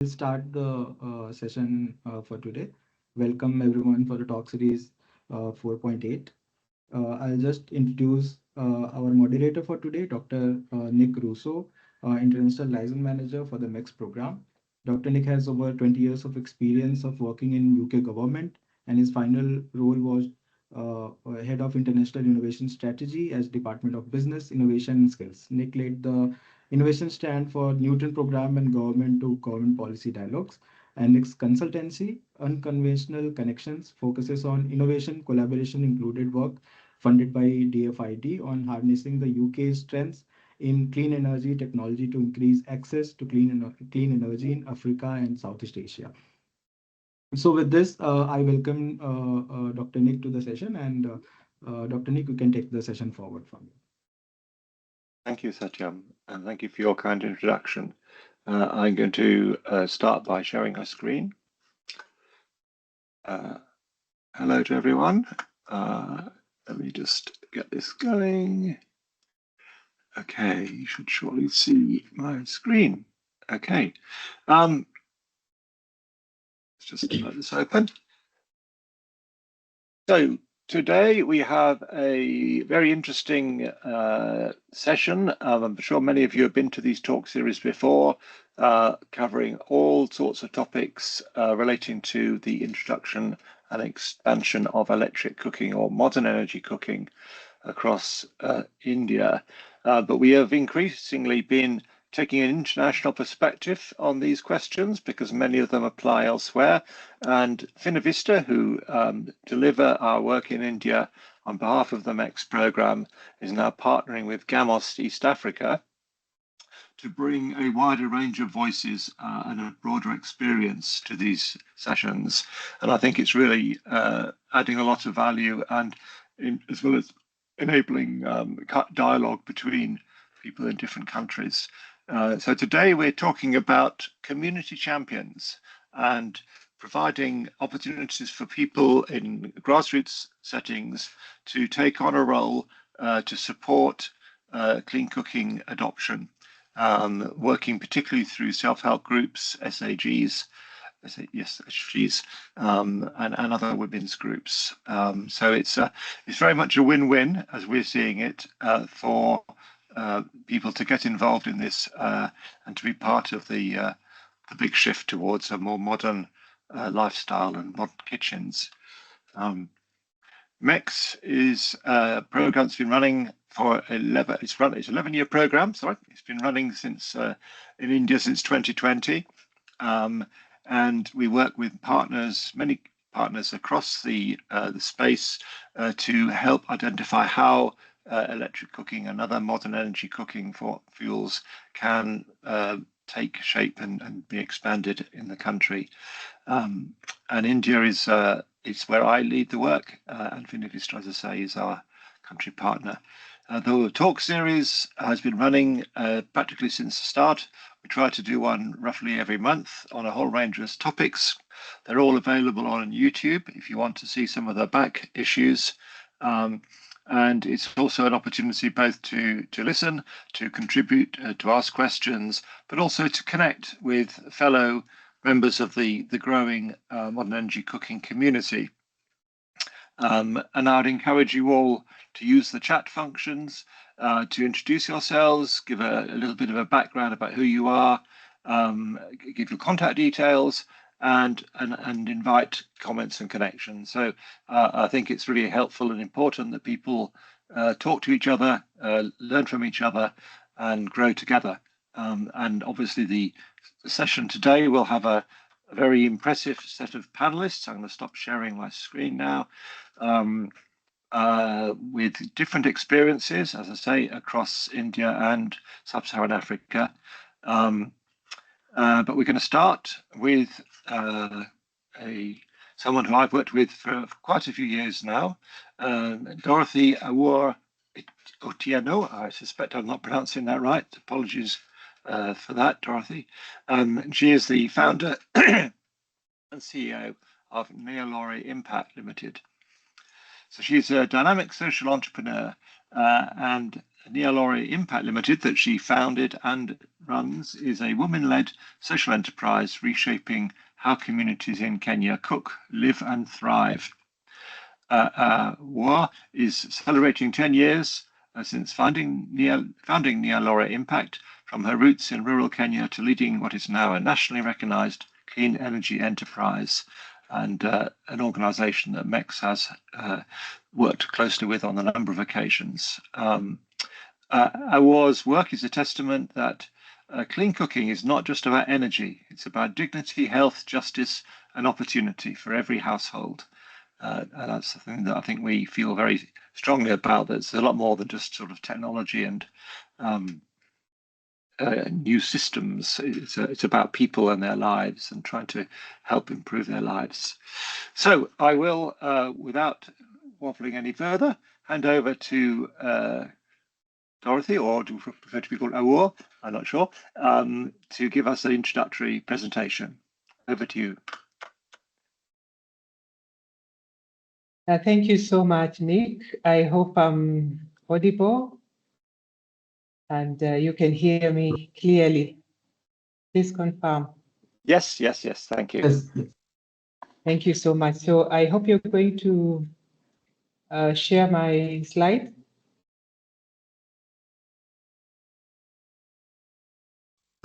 start the session for today. Welcome everyone for the talk series 4.8. I'll just introduce our moderator for today, Dr. Nick Rousseau, International Liaison Manager for the MECS program. Dr. Nick has over 20 years of experience of working in UK government, and his final role was Head of International Innovation Strategy as Department of Business, Innovation and Skills. Nick led the innovation stand for Newton program and government to government policy dialogues. And Nick's consultancy, Unconventional Connections, focuses on innovation, collaboration, included work funded by DFID on harnessing the UK's strengths in clean energy technology to increase access to clean energy in Africa and Southeast Asia. So with this, I welcome Dr. Nick to the session, and Dr. Nick, you can take the session forward from you. Thank you, Satyam, and thank you for your kind introduction. I'm going to start by sharing my screen. Hello to everyone. Let me just get this going. Okay, you should surely see my screen. Okay. Let's just let this open. So today we have a very interesting session. I'm sure many of you have been to these talk series before, covering all sorts of topics relating to the introduction and expansion of electric cooking or modern energy cooking across India. But we have increasingly been taking an international perspective on these questions because many of them apply elsewhere. And Finovista, who deliver our work in India on behalf of the MECS program, is now partnering with GAMOS East Africa to bring a wider range of voices and a broader experience to these sessions. And I think it's really adding a lot of value, and as well as enabling dialogue between people in different countries. So today we're talking about community champions and providing opportunities for people in grassroots settings to take on a role to support clean cooking adoption, working particularly through self-help groups, SHGs, SHGs, and other women's groups. So it's very much a win-win, as we're seeing it, for people to get involved in this and to be part of the big shift towards a more modern lifestyle and modern kitchens. MECS is a program that's been running for 11-year program. Sorry, it's been running since in India since 2020, and we work with partners, many partners across the space, to help identify how electric cooking and other modern energy cooking for fuels can take shape and be expanded in the country. And India is where I lead the work, and Finovista, as I say, is our country partner. The talk series has been running practically since the start. We try to do one roughly every month on a whole range of topics. They're all available on YouTube if you want to see some of the back issues. And it's also an opportunity both to listen, to contribute, to ask questions, but also to connect with fellow members of the growing modern energy cooking community. And I'd encourage you all to use the chat functions to introduce yourselves, give a little bit of a background about who you are, give your contact details, and invite comments and connections. So I think it's really helpful and important that people talk to each other, learn from each other, and grow together. And obviously the session today will have a very impressive set of panelists. I'm going to stop sharing my screen now, with different experiences, as I say, across India and Sub-Saharan Africa. But we're going to start with someone who I've worked with for quite a few years now, Dorothy Awuor Otieno. I suspect I'm not pronouncing that right. Apologies for that, Dorothy. She is the founder and CEO of Nyalore Impact Limited. So she's a dynamic social entrepreneur, and Nyalore Impact Limited, that she founded and runs, is a woman-led social enterprise reshaping how communities in Kenya cook, live and thrive. Awuor is celebrating 10 years since founding Nyalore Impact, from her roots in rural Kenya to leading what is now a nationally recognized clean energy enterprise, and an organization that MECS has worked closely with on a number of occasions. Awuor's work is a testament that clean cooking is not just about energy, it's about dignity, health, justice, and opportunity for every household. And that's something that I think we feel very strongly about. There's a lot more than just sort of technology and new systems. It's about people and their lives and trying to help improve their lives. So I will, without waffling any further, hand over to Dorothy, or do you prefer to be called Awuor? I'm not sure, to give us an introductory presentation. Over to you. Thank you so much, Nick. I hope I'm audible and you can hear me clearly. Please confirm. Yes, yes, yes. Thank you. Yes. Thank you so much. So I hope you're going to share my slide.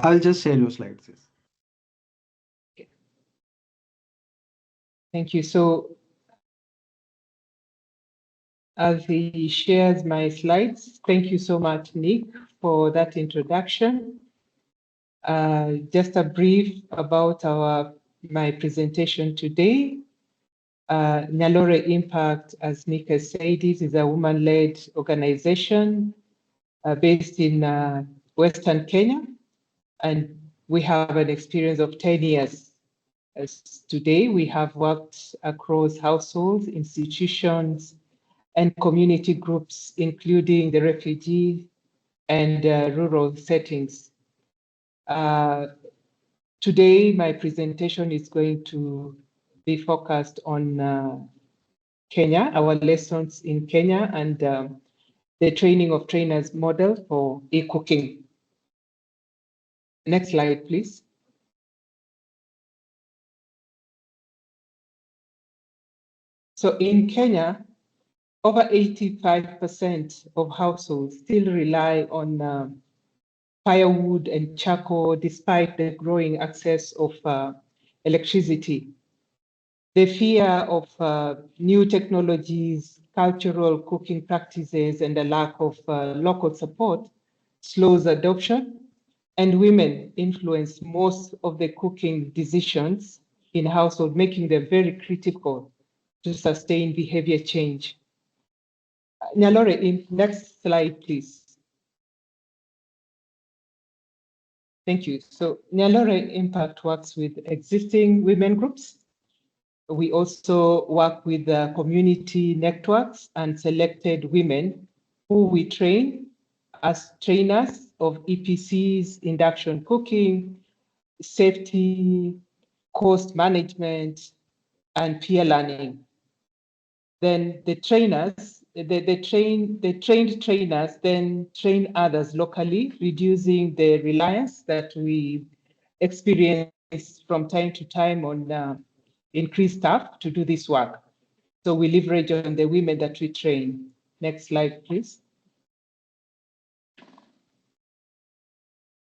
I'll just share your slides. Yes. Okay. Thank you. So as he shares my slides, thank you so much, Nick, for that introduction. Just a brief about my presentation today. Nyalore Impact, as Nick has said, is a woman-led organization based in Western Kenya, and we have an experience of 10 years. As today, we have worked across households, institutions, and community groups, including the refugee and rural settings. Today, my presentation is going to be focused on Kenya, our lessons in Kenya, and the training of trainers model for eCooking. Next slide, please. So in Kenya, over 85% of households still rely on firewood and charcoal, despite the growing access of electricity. The fear of new technologies, cultural cooking practices, and the lack of local support slows adoption, and women influence most of the cooking decisions in household, making them very critical to sustain behavior change. Nyalore, next slide, please. Thank you. So Nyalore Impact works with existing women groups. We also work with community networks and selected women who we train as trainers of EPCs, induction cooking, safety, cost management, and peer learning. Then the trainers, the trained trainers then train others locally, reducing the reliance that we experience from time to time on increased staff to do this work. So we leverage on the women that we train. Next slide, please.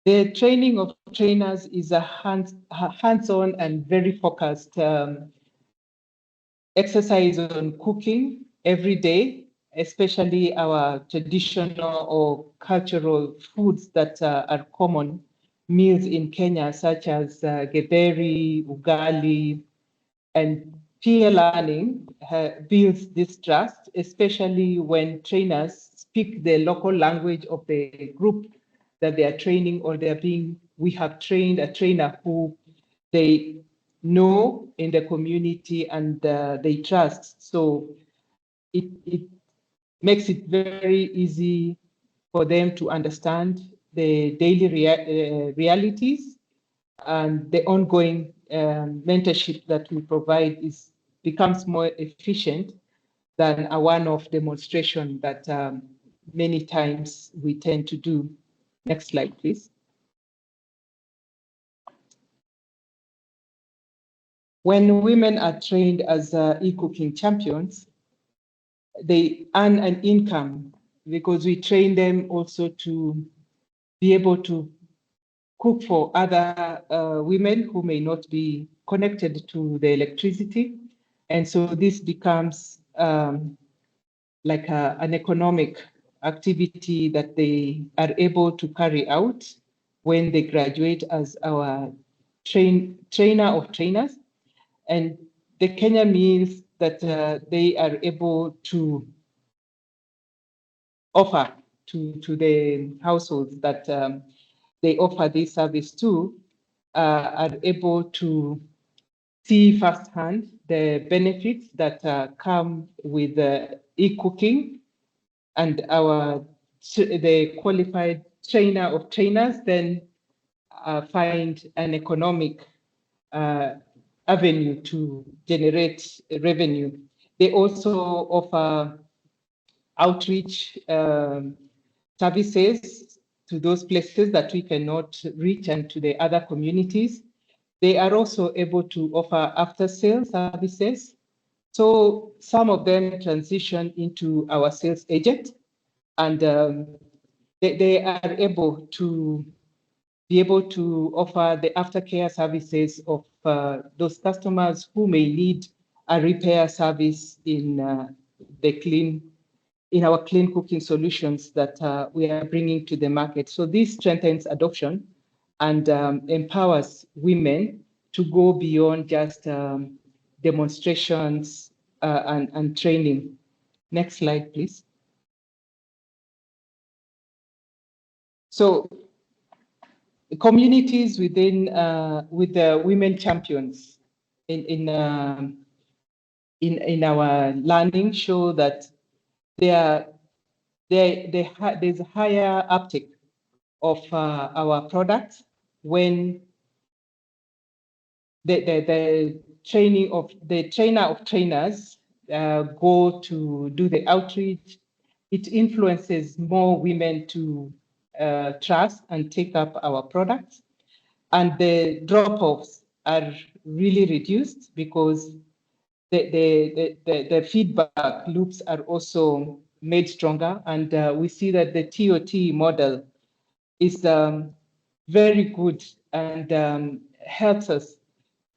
The training of trainers is a hands-on and very focused exercise on cooking every day, especially our traditional or cultural foods that are common meals in Kenya, such as getheri, ugali, and peer learning builds this trust, especially when trainers speak the local language of the group that they are training, or we have trained a trainer who they know in the community and they trust. So it makes it very easy for them to understand the daily realities, and the ongoing mentorship that we provide becomes more efficient than a one-off demonstration that many times we tend to do. Next slide, please. When women are trained as e-cooking champions, they earn an income because we train them also to be able to cook for other women who may not be connected to the electricity. And so this becomes like an economic activity that they are able to carry out when they graduate as our trainer of trainers. And the Kenya means that they are able to offer to the households that they offer this service to, are able to see firsthand the benefits that come with e-cooking, and the qualified trainer of trainers then find an economic avenue to generate revenue. They also offer outreach services to those places that we cannot reach and to the other communities. They are also able to offer after-sale services. So some of them transition into our sales agent, and they are able to offer the aftercare services of those customers who may need a repair service in our clean cooking solutions that we are bringing to the market. So this strengthens adoption and empowers women to go beyond just demonstrations and training. Next slide, please. So communities within with the women champions in our learning show that there's a higher uptake of our products when the trainer of trainers go to do the outreach. It influences more women to trust and take up our products, and the drop-offs are really reduced because the feedback loops are also made stronger, and we see that the TOT model is very good and helps us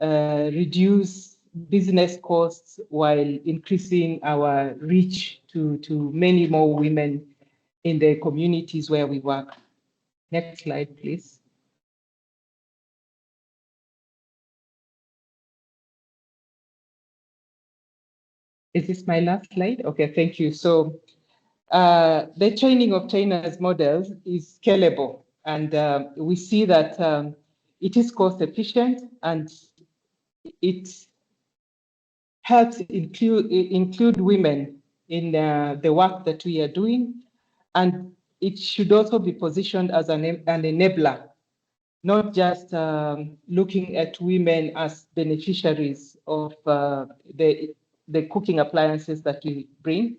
reduce business costs while increasing our reach to many more women in the communities where we work. Next slide, please. Is this my last slide? Okay, thank you. So the training of trainers models is scalable, and we see that it is cost efficient, and it helps include women in the work that we are doing, and it should also be positioned as an enabler, not just looking at women as beneficiaries of the cooking appliances that we bring.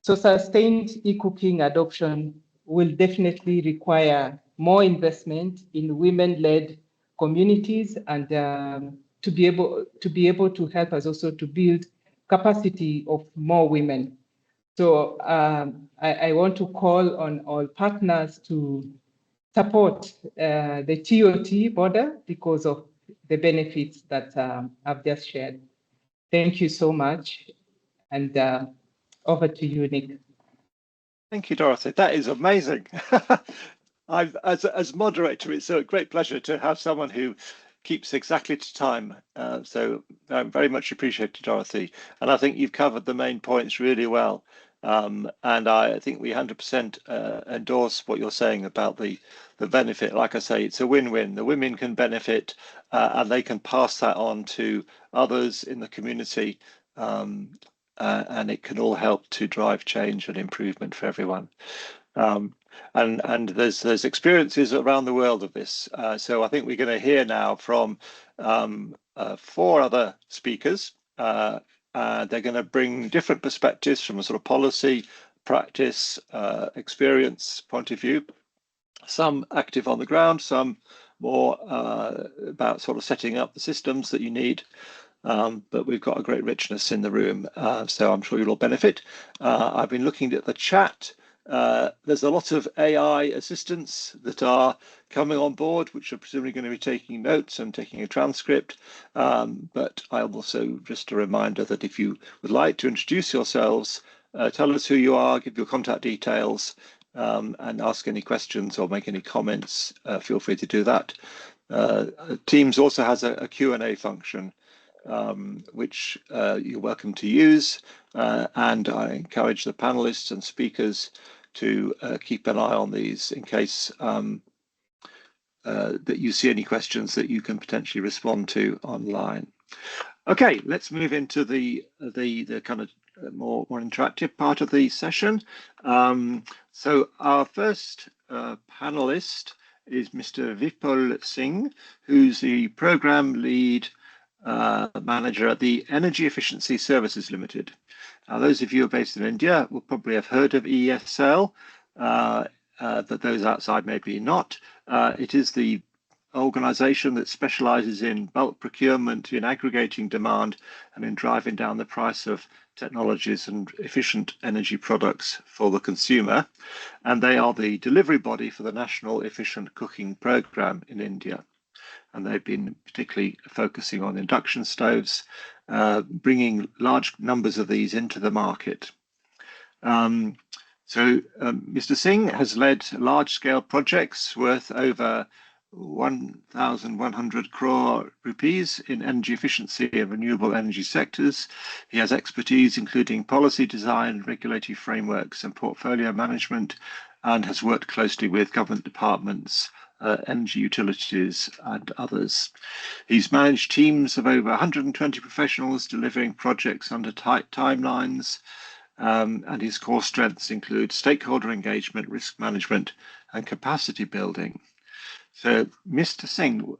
So sustained e-cooking adoption will definitely require more investment in women-led communities, and to be able to help us also to build capacity of more women. So I want to call on all partners to support the TOT border because of the benefits that I've just shared. Thank you so much, and over to you, Nick. Thank you, Dorothy. That is amazing. As moderator, it's a great pleasure to have someone who keeps exactly to time. So very much appreciated, Dorothy. And I think you've covered the main points really well. And I think we 100% endorse what you're saying about the benefit. Like I say, it's a win-win. The women can benefit and they can pass that on to others in the community. And it can all help to drive change and improvement for everyone. And there's experiences around the world of this. So I think we're going to hear now from 4 other speakers. They're going to bring different perspectives from a sort of policy, practice, experience point of view. Some active on the ground, some more about sort of setting up the systems that you need. But we've got a great richness in the room, so I'm sure you'll all benefit. I've been looking at the chat. There's a lot of AI assistants that are coming on board, which are presumably going to be taking notes and taking a transcript. But I'll also, just a reminder that if you would like to introduce yourselves, tell us who you are, give your contact details, and ask any questions or make any comments, feel free to do that. Teams also has a Q&A function, which you're welcome to use, and I encourage the panelists and speakers to keep an eye on these in case that you see any questions that you can potentially respond to online. Okay, let's move into the kind of more interactive part of the session. So our first panelist is Mr. Vipul Singh, who's the program lead manager at the Energy Efficiency Services Limited. Now, those of you who are based in India will probably have heard of EESL, but those outside maybe not. It is the organisation that specialises in bulk procurement, in aggregating demand, and in driving down the price of technologies and efficient energy products for the consumer. And they are the delivery body for the National Efficient Cooking Programme in India. And they've been particularly focusing on induction stoves, bringing large numbers of these into the market. Mr. Singh has led large-scale projects worth over 1,100 crore rupees in energy efficiency and renewable energy sectors. He has expertise including policy design, regulatory frameworks, and portfolio management, and has worked closely with government departments, energy utilities, and others. He's managed teams of over 120 professionals delivering projects under tight timelines, and his core strengths include stakeholder engagement, risk management, and capacity building. So, Mr. Singh,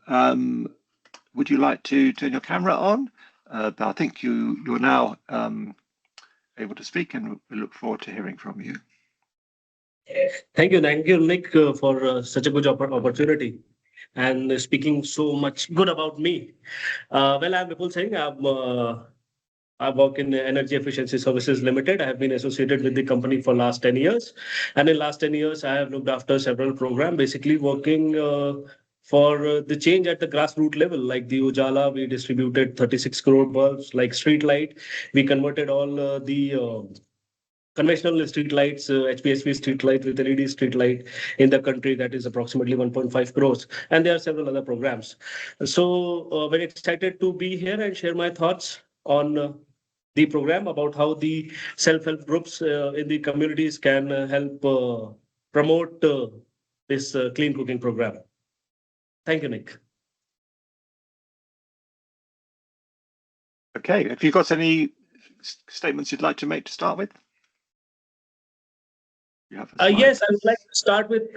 would you like to turn your camera on? But I think you're now able to speak, and we look forward to hearing from you. Thank you, Nick, for such a good opportunity and speaking so much good about me. Well, I'm Vipul Singh. I work in Energy Efficiency Services Limited. I have been associated with the company for last 10 years. And in last 10 years, I have looked after several programs, basically working for the change at the grassroots level. Like the Ujala, we distributed 36 crore bulbs. Like street light, we converted all the conventional street lights, HPSV street light with LED street light in the country, that is approximately 1.5 crores. And there are several other programs. So very excited to be here and share my thoughts on the program about how the self-help groups in the communities can help promote this clean cooking program. Thank you, Nick. Okay, have you got any statements you'd like to make to start with? Yes, I would like to start with,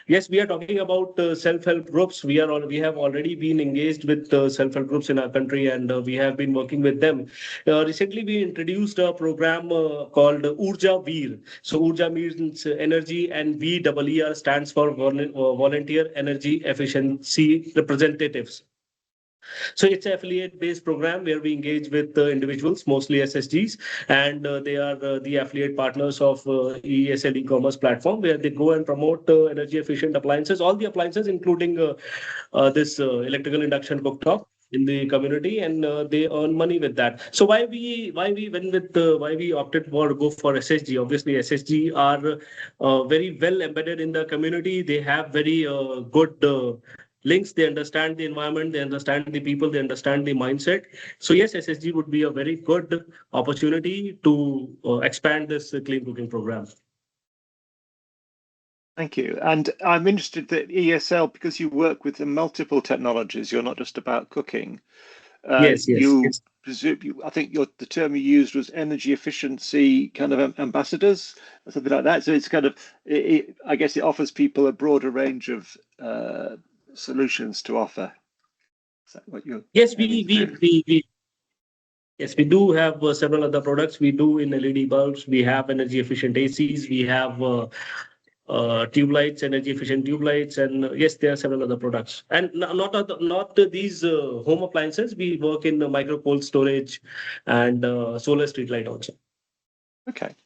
yes, we are talking about self-help groups. We have already been engaged with self-help groups in our country, and we have been working with them. Recently, we introduced a program called Urja Veer. So Urja means energy, and VEER stands for Volunteer Energy Efficiency Representatives. So it's an affiliate-based program where we engage with individuals, mostly SHGs, and they are the affiliate partners of EESL e-commerce platform, where they go and promote energy-efficient appliances, all the appliances, including this electrical induction cooktop in the community, and they earn money with that. So why we opted for go for SHG? Obviously, SHG are very well embedded in the community. They have very good links. They understand the environment, they understand the people, they understand the mindset. So yes, SHG would be a very good opportunity to expand this clean cooking program. Thank you. And I'm interested that EESL, because you work with the multiple technologies, you're not just about cooking. Yes. I think the term you used was energy efficiency kind of ambassadors or something like that. So it's kind of, I guess it offers people a broader range of solutions to offer. Is that what you're? Yes, Yes, we do have several other products. We do in LED bulbs. We have energy efficient ACs. We have tube lights, energy efficient tube lights, and yes, there are several other products. And not these home appliances. We work in micro cold storage and solar street light also. Okay.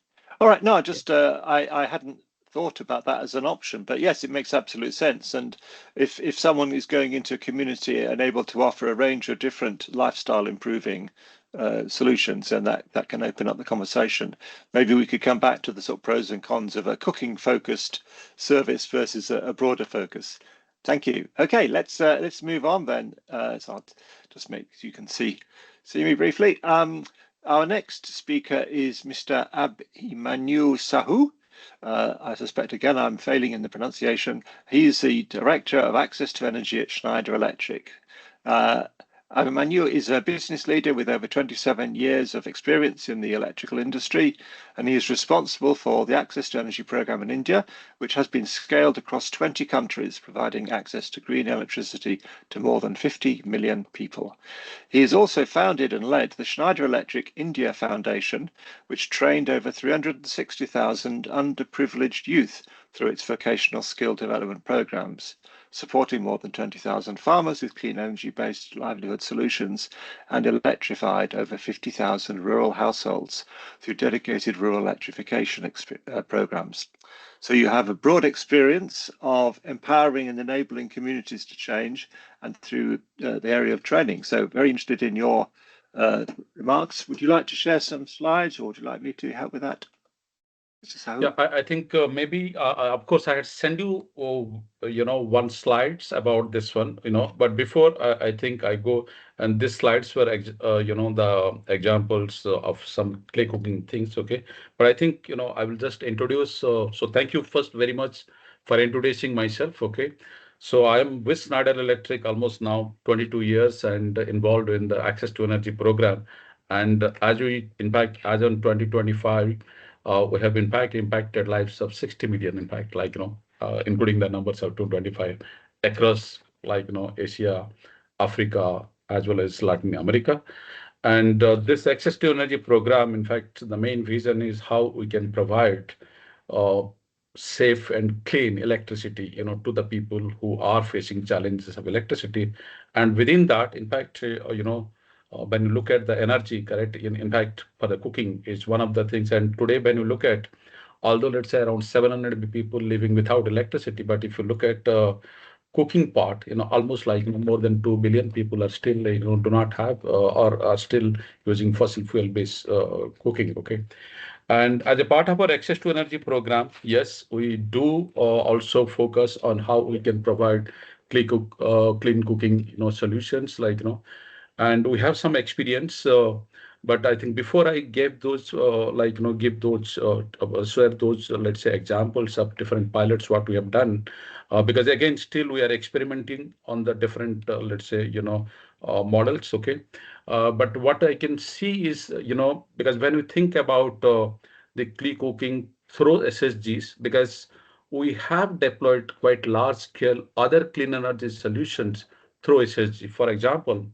All right. No, I hadn't thought about that as an option, but yes, it makes absolute sense. And if someone is going into a community and able to offer a range of different lifestyle improving solutions, and that can open up the conversation. Maybe we could come back to the sort of pros and cons of a cooking focused service versus a broader focus. Thank you. Okay, let's move on then. So I'll just make so you can see me briefly. Our next speaker is Mr. ABHIMANYU SAHU. I suspect, again, I'm failing in the pronunciation. He is the Director of Access to Energy at Schneider Electric. ABHIMANYU is a business leader with over 27 years of experience in the electrical industry, and he is responsible for the Access to Energy program in India, which has been scaled across 20 countries, providing access to green electricity to more than 50 million people. He has also founded and led the Schneider Electric India Foundation, which trained over 360,000 underprivileged youth through its vocational skill development programs, supporting more than 20,000 farmers with clean energy-based livelihood solutions, and electrified over 50,000 rural households through dedicated rural electrification programs. So you have a broad experience of empowering and enabling communities to change, and through the area of training. So very interested in your remarks. Would you like to share some slides, or would you like me to help with that? Yeah, I think maybe, of course, I had sent you, one slides about this one, but before I think I go, and these slides were, the examples of some clay cooking things, okay? But I think, I will just introduce, so thank you first very much for introducing myself, okay? So I am with Schneider Electric almost now 22 years and involved in the Access to Energy program. And as on 2025, we have impacted lives of 60 million, in fact, including the numbers of 225 across, Asia, Africa, as well as Latin America. And this Access to Energy program, in fact, the main reason is how we can provide safe and clean electricity, to the people who are facing challenges of electricity. And within that, in fact, when you look at the energy, correct, in fact, for the cooking is one of the things. And today, when you look at, although let's say around 700 people living without electricity, but if you look at cooking part, almost more than 2 billion people are still, do not have or are still using fossil fuel based cooking. Okay. And as a part of our Access to Energy program, yes, we do also focus on how we can provide clean cooking, solutions, and we have some experience. But I think before I gave those, give those, share those, let's say, examples of different pilots, what we have done, because again, still we are experimenting on the different, let's say, models. Okay. But what I can see is, because when we think about the clean cooking through SHGs, because we have deployed quite large scale other clean energy solutions through SHG. For example,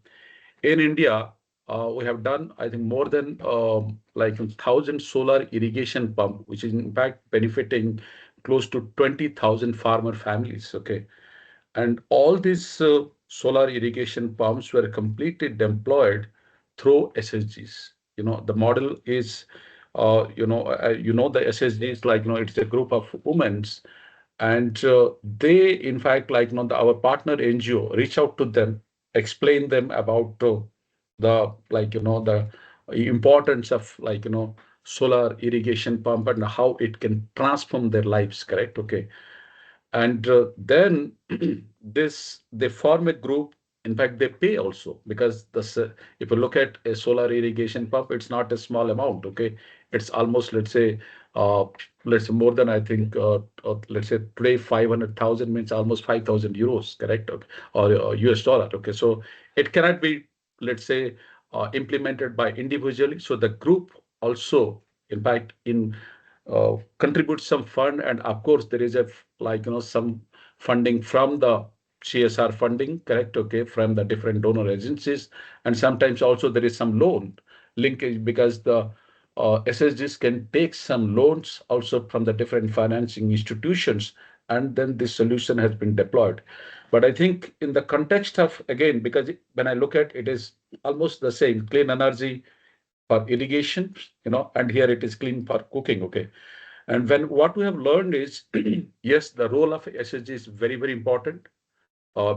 in India, we have done, I think, more than 1,000 solar irrigation pump, which is in fact benefiting close to 20,000 farmer families. Okay. And all these solar irrigation pumps were completely deployed through SHGs. The model is, the SHGs, it's a group of women, and they, in fact, our partner NGO reach out to them, explain them about the importance of solar irrigation pump and how it can transform their lives. Correct. Okay. And then they form a group. In fact, they pay also, because if you look at a solar irrigation pump, it's not a small amount. Okay, it's almost, let's say more than, I think, let's say today 500,000 means almost 5,000 euros, correct? Okay. Or US dollar. Okay, so it cannot be, let's say, implemented by individually. So the group also, in fact, contribute some fund, and of course there is some funding from the CSR funding, correct? Okay, from the different donor agencies, and sometimes also there is some loan, linkage, because the SHGs can take some loans also from the different financing institutions, and then this solution has been deployed. But I think in the context of, again, because when I look at it is almost the same, clean energy for irrigation, and here it is clean for cooking, okay. And when what we have learned is, yes, the role of SHG is very, very important,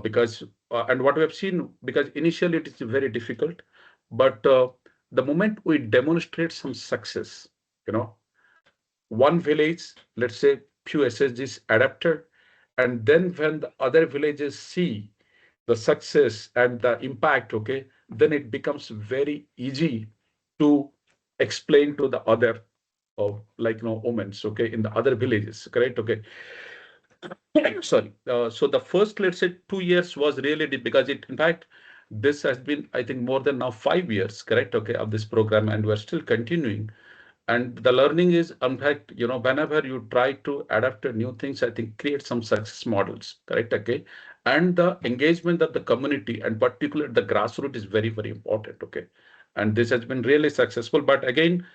because, and what we have seen, because initially it is very difficult, but the moment we demonstrate some success, one village, let's say few SHGs adapted, and then when the other villages see the success and the impact, okay, then it becomes very easy to explain to the other of women, okay, in the other villages, correct, okay. Sorry. So the first, let's say, 2 years was really deep, because it, in fact, this has been, I think, more than now 5 years, correct, okay, of this program, and we're still continuing. And the learning is, in fact, whenever you try to adapt to new things, I think create some success models, correct, okay. And the engagement of the community, and particularly the grassroots, is very, very important, okay. And this has been really successful. But again,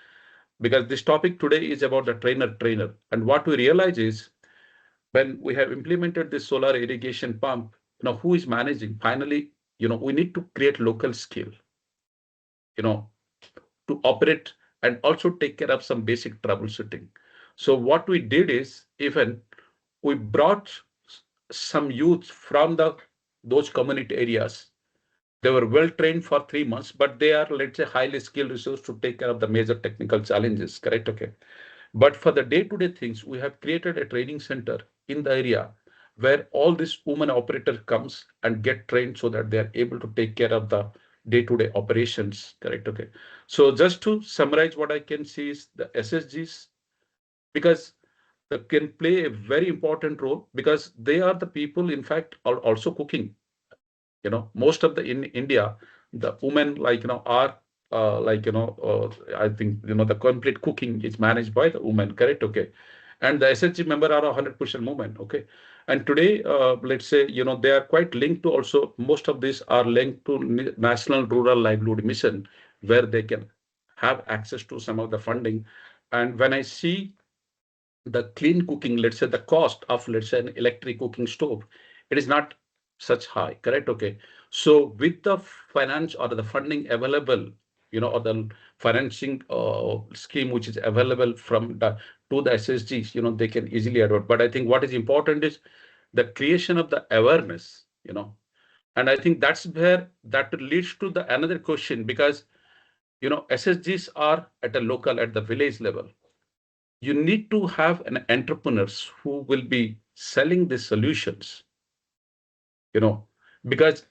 because this topic today is about the trainer, and what we realize is, when we have implemented this solar irrigation pump, who is managing? Finally, we need to create local skill, to operate and also take care of some basic troubleshooting. So what we did is, even we brought some youth from those community areas. They were well trained for 3 months, but they are, let's say, highly skilled resource to take care of the major technical challenges, correct? Okay. But for the day-to-day things, we have created a training center in the area where all this woman operator comes and get trained so that they are able to take care of the day-to-day operations, correct? Okay. So just to summarize, what I can see is the SSGs, because they can play a very important role, because they are the people, in fact, are also cooking. Most of the in India, the women are I think the complete cooking is managed by the women, correct? Okay. And the SHG member are 100% women, okay. And today, let's say, they are quite linked to, also most of these are linked to National Rural Livelihood Mission, where they can have access to some of the funding. And when I see the clean cooking, let's say the cost of, let's say, an electric cooking stove, it is not such high, correct? Okay. So with the finance or the funding available, or the financing scheme which is available from to the SSGs, they can easily adopt. But I think what is important is the creation of the awareness, and I think that's where that leads to the another question, because SSGs are at a local, at the village level. You need to have an entrepreneurs who will be selling the solutions, because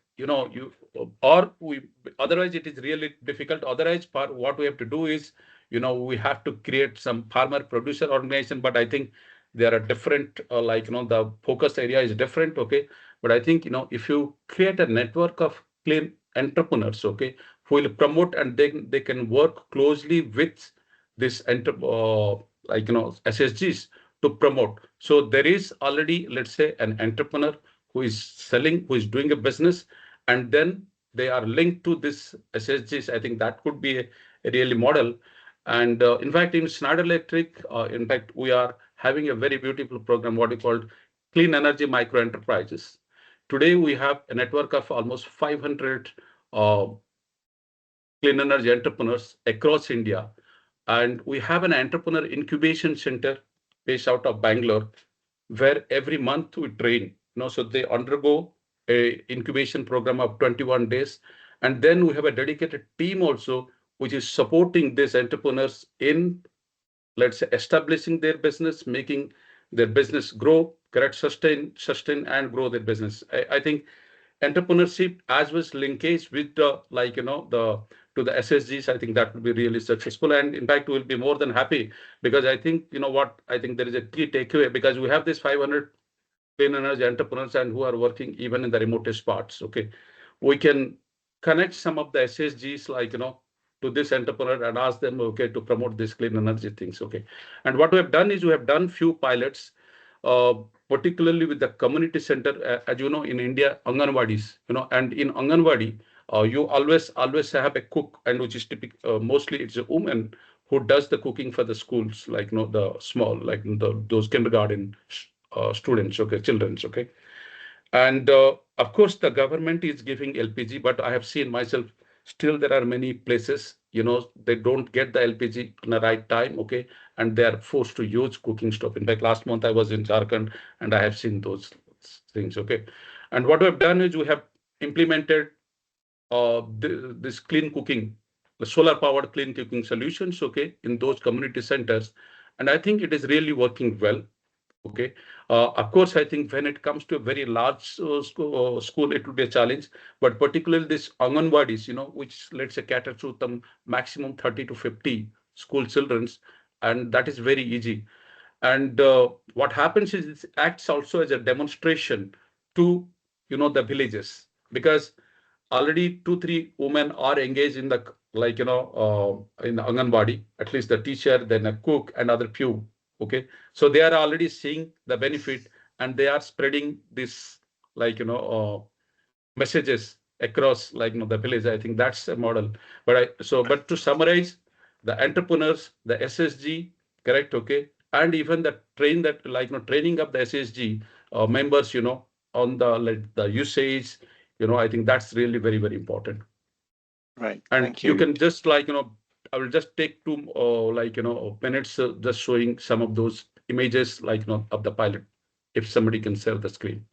otherwise it is really difficult. Otherwise, what we have to do is, we have to create some farmer producer organization. But I think there are different, the focus area is different, okay. But I think, if you create a network of clean entrepreneurs, okay, who will promote, and they can work closely with this SSGs to promote. So there is already, let's say, an entrepreneur who is selling, who is doing a business, and then they are linked to this SHGs. I think that could be a really model. And in fact, in Schneider Electric, in fact, we are having a very beautiful program, what we call Clean Energy Micro Enterprises. Today, we have a network of almost 500 clean energy entrepreneurs across India. And we have an entrepreneur incubation center based out of Bangalore, where every month we train, so they undergo a incubation program of 21 days. And then we have a dedicated team also, which is supporting these entrepreneurs in, let's say, establishing their business, making their business grow, correct, sustain and grow their business. I think entrepreneurship as well as linkage with to the SSGs, I think that will be really successful. And in fact, we'll be more than happy, because I think, I think there is a key takeaway, because we have this 500 clean energy entrepreneurs and who are working even in the remotest parts, okay. We can connect some of the SSGs, to this entrepreneur and ask them, okay, to promote this clean energy things, okay. And what we have done is we have done few pilots, particularly with the community center, as you know, in India, Anganwadis, and in Anganwadi, You always have a cook, and which is typical. Mostly it's a woman who does the cooking for the schools, like the small, like those kindergarten students, okay, childrens, okay. And of course, the government is giving LPG, but I have seen myself still there are many places, they don't get the LPG in the right time, okay, and they are forced to use cooking stove. In fact, last month I was in Jharkhand and I have seen those things, okay. And what we have done is we have implemented this clean cooking, the solar powered clean cooking solutions, okay, in those community centers, and I think it is really working well. Okay. Of course, I think when it comes to a very large school, it will be a challenge. But particularly this Anganwadis, which let's say cater to the maximum 30 to 50 school childrens, and that is very easy. And what happens is it acts also as a demonstration to the villages, because already 2-3 women are engaged in the in the Anganwadi, at least the teacher, then a cook, and other few. Okay, so they are already seeing the benefit, and they are spreading this messages across the village. I think that's a model. But to summarize, the entrepreneurs, the SSG, correct, okay, and even the training of the SSG members, on the usage, I think that's really very, very important. Right. And thank you. You can just I will just take 2 minutes just showing some of those images of the pilot, if somebody can share the screen.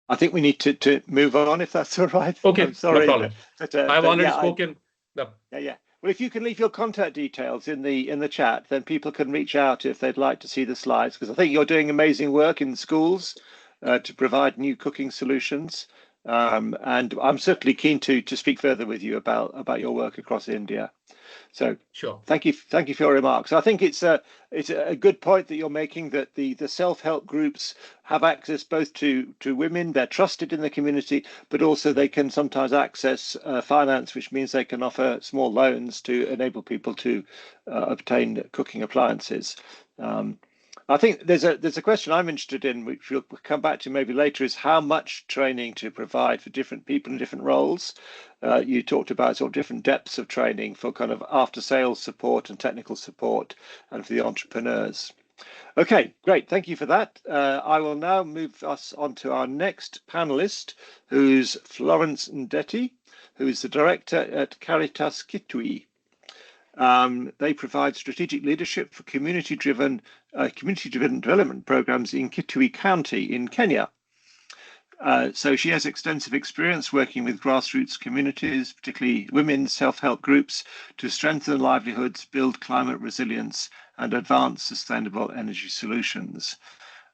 I think we need to move on, if that's all right. Okay, I'm sorry, no problem. I've already spoken. Yeah. Well, if you can leave your contact details in the chat, then people can reach out if they'd like to see the slides, because I think you're doing amazing work in schools to provide new cooking solutions. And I'm certainly keen to speak further with you about your work across India. So sure. Thank you for your remarks. I think it's a good point that you're making, that the self-help groups have access both to women. They're trusted in the community, but also they can sometimes access finance, which means they can offer small loans to enable people to obtain cooking appliances. I think there's a question I'm interested in, which we'll come back to maybe later, is how much training to provide for different people in different roles. You talked about sort of different depths of training for kind of after sales support and technical support, and for the entrepreneurs. Okay, great. Thank you for that. I will now move us on to our next panelist, who's Florence Ndetti, who is the director at Caritas Kitui. They provide strategic leadership for community-driven development programs in Kitui County in Kenya. So she has extensive experience working with grassroots communities, particularly women's self-help groups, to strengthen livelihoods, build climate resilience, and advance sustainable energy solutions.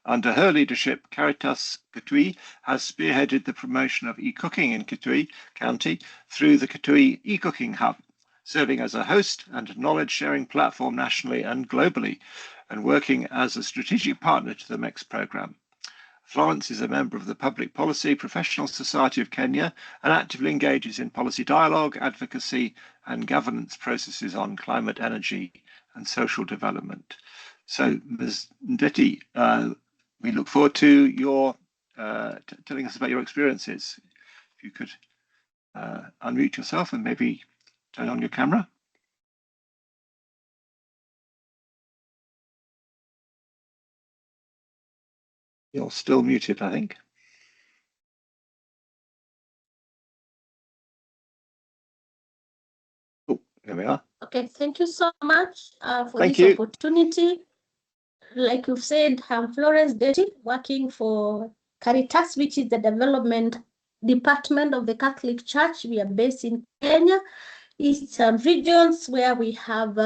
Under her leadership, Caritas Kitui has spearheaded the promotion of eCooking in Kitui County through the Kitui eCooking Hub, serving as a host and knowledge-sharing platform nationally and globally, and working as a strategic partner to the MECS program. Florence is a member of the Public Policy Professional Society of Kenya and actively engages in policy dialogue, advocacy, and governance processes on climate, energy, and social development. So, Ms. Ndetti, we look forward to your telling us about your experiences. If you could unmute yourself and maybe turn on your camera. You're still muted, I think. Oh, there we are. Okay, thank you so much for this opportunity. Like you've said, I'm Florence Ndetti, working for Caritas, which is the development department of the Catholic Church. We are based in Kenya, eastern regions, where we have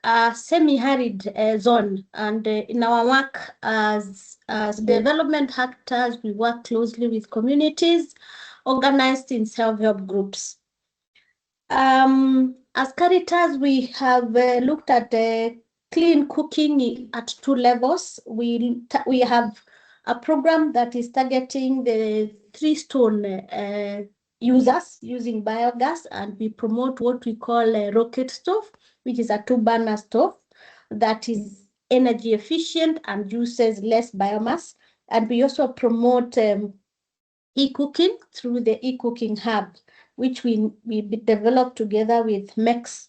a semi-arid zone. And in our work as development actors, we work closely with communities organized in self-help groups. As Caritas, we have looked at clean cooking at 2 levels. We have a program that is targeting the 3-stone users using biogas, and we promote what we call a rocket stove, which is a 2-burner stove that is energy efficient and uses less biomass. And we also promote eCooking through the eCooking Hub, which we developed together with MECS.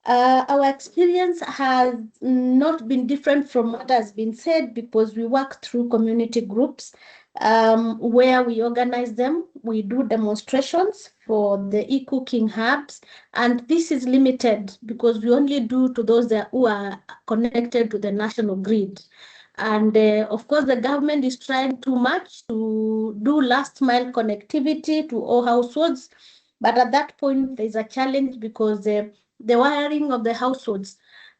Our experience has not been different from what has been said, because we work through community groups where we organize them. We do demonstrations for the eCooking hubs, and this is limited because we only do to those who are connected to the national grid. And of course, the government is trying too much to do last mile connectivity to all households. But at that point, there's a challenge because the wiring of the households,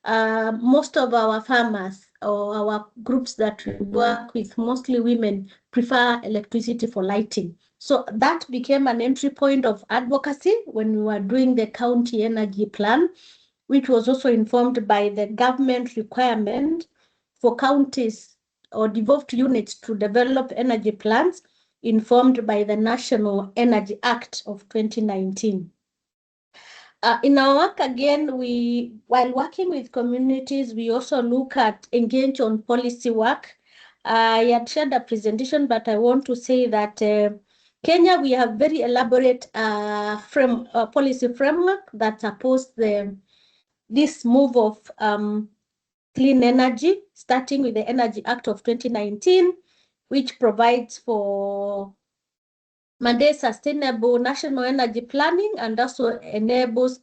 most of our farmers or our groups that we work with, mostly women, prefer electricity for lighting. So that became an entry point of advocacy when we were doing the county energy plan, which was also informed by the government requirement for counties or devolved units to develop energy plans, informed by the National Energy Act of 2019. In our work, again, while working with communities, we also look at engage on policy work. I had shared a presentation, but I want to say that Kenya, we have very elaborate policy framework that supports this move of clean energy, starting with the Energy Act of 2019, which provides for mandate sustainable national energy planning and also enables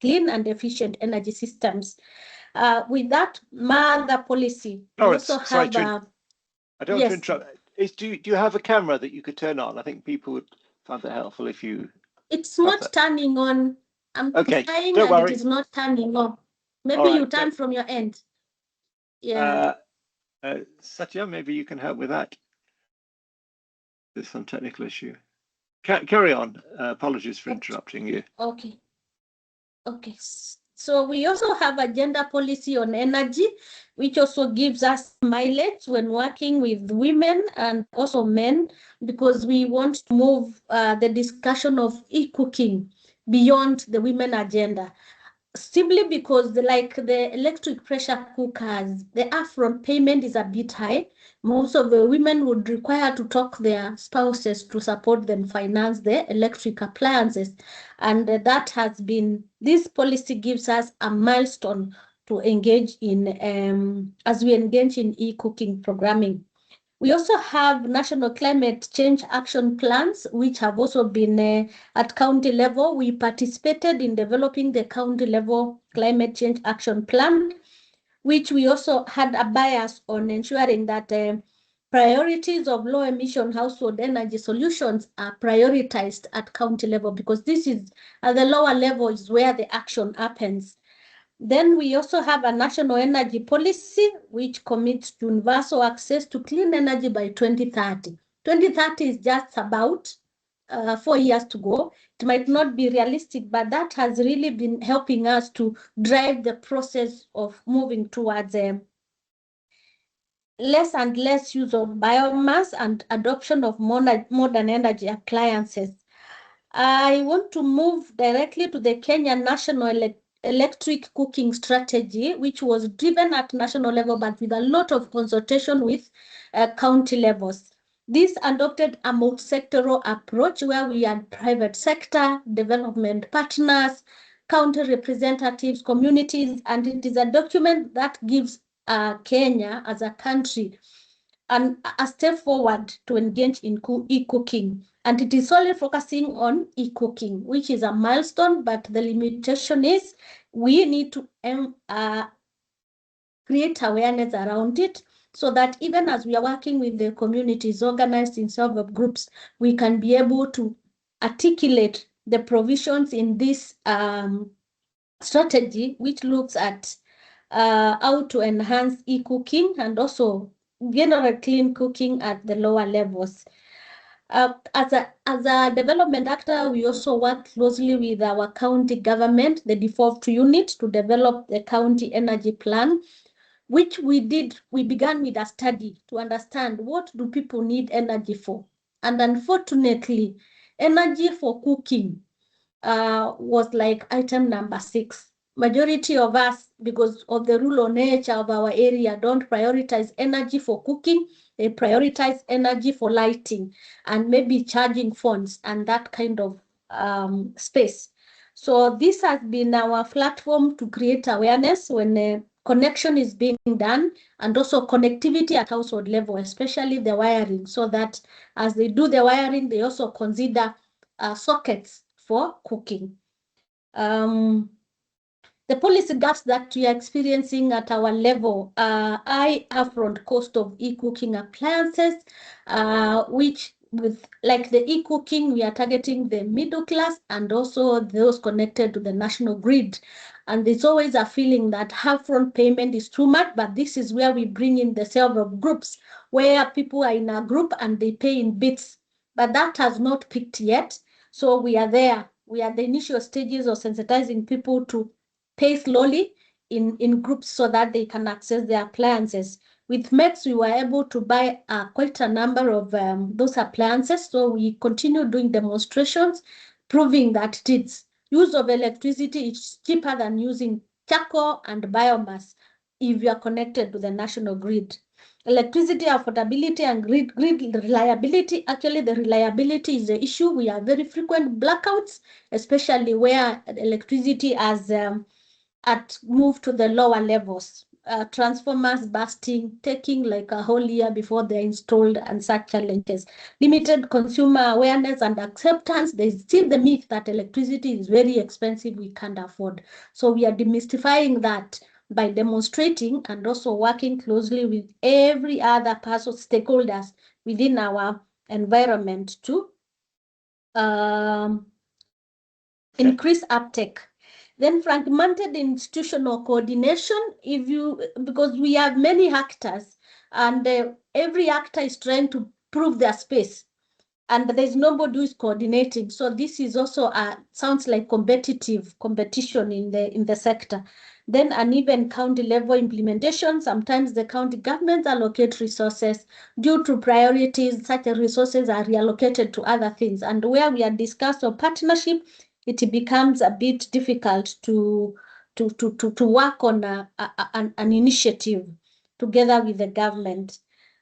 clean and efficient energy systems. With that mother policy, we also have I don't want to interrupt. Do you have a camera that you could turn on? I think people would find that helpful if you. It's not turning on. I'm trying, don't worry. It is not turning on. Maybe you turn from your end. Yeah. Satya, maybe you can help with that. There's some technical issue. Carry on. Apologies for interrupting you. Okay. So we also have a gender policy on energy, which also gives us mileage when working with women and also men, because we want to move the discussion of e-cooking beyond the women agenda. Simply because the electric pressure cookers, the upfront payment is a bit high. Most of the women would require to talk their spouses to support them finance the electric appliances. And that has been, this policy gives us a milestone to engage in as we engage in e-cooking programming. We also have national climate change action plans, which have also been at county level. We participated in developing the county level climate change action plan, which we also had a bias on ensuring that priorities of low emission household energy solutions are prioritized at county level, because this is at the lower level is where the action happens. Then we also have a national energy policy, which commits to universal access to clean energy by 2030. 2030 is just about 4 years to go. It might not be realistic, but that has really been helping us to drive the process of moving towards less and less use of biomass and adoption of modern energy appliances. I want to move directly to the Kenya National Electric Cooking Strategy, which was driven at national level, but with a lot of consultation with county levels. This adopted a multi-sectoral approach where we had private sector, development partners, county representatives, communities, and it is a document that gives Kenya as a country a step forward to engage in e-cooking. And it is solely focusing on e-cooking, which is a milestone, but the limitation is we need to create awareness around it, so that even as we are working with the communities organized in self-help groups, we can be able to articulate the provisions in this strategy, which looks at how to enhance e-cooking and also general clean cooking at the lower levels. As a development actor, we also work closely with our county government, the devolved unit, to develop the county energy plan, which we began with a study to understand what do people need energy for. And unfortunately, energy for cooking was like item number 6. Majority of us, because of the rural nature of our area, don't prioritize energy for cooking. They prioritize energy for lighting and maybe charging phones and that kind of space. So this has been our platform to create awareness when connection is being done, and also connectivity at household level, especially the wiring, so that as they do the wiring, they also consider sockets for cooking. The policy gaps that we are experiencing at our level are high upfront cost of e-cooking appliances, which with like the e-cooking, we are targeting the middle class and also those connected to the national grid. And there's always a feeling that upfront payment is too much, but this is where we bring in the self-help groups, where people are in a group and they pay in bits. But that has not peaked yet. So we are there. We are at the initial stages of sensitizing people to pay slowly in groups so that they can access their appliances. With MECS, we were able to buy quite a number of those appliances. So we continue doing demonstrations, proving that its use of electricity is cheaper than using charcoal and biomass if you are connected to the national grid. Electricity affordability and grid reliability. Actually, the reliability is the issue. We have very frequent blackouts, especially where electricity has moved to the lower levels. Transformers bursting, taking like a whole year before they're installed, and such challenges. Limited consumer awareness and acceptance. There's still the myth that electricity is very expensive, we can't afford. So we are demystifying that by demonstrating and also working closely with every other person, stakeholders within our environment to increase uptake. Then fragmented institutional coordination, because we have many actors and every actor is trying to prove their space and there's nobody who is coordinating. So this is also sounds like competition in the sector. Then uneven county level implementation. Sometimes the county governments allocate resources due to priorities. Such resources are reallocated to other things. And where we are discussing a partnership, it becomes a bit difficult to work on an initiative together with the government.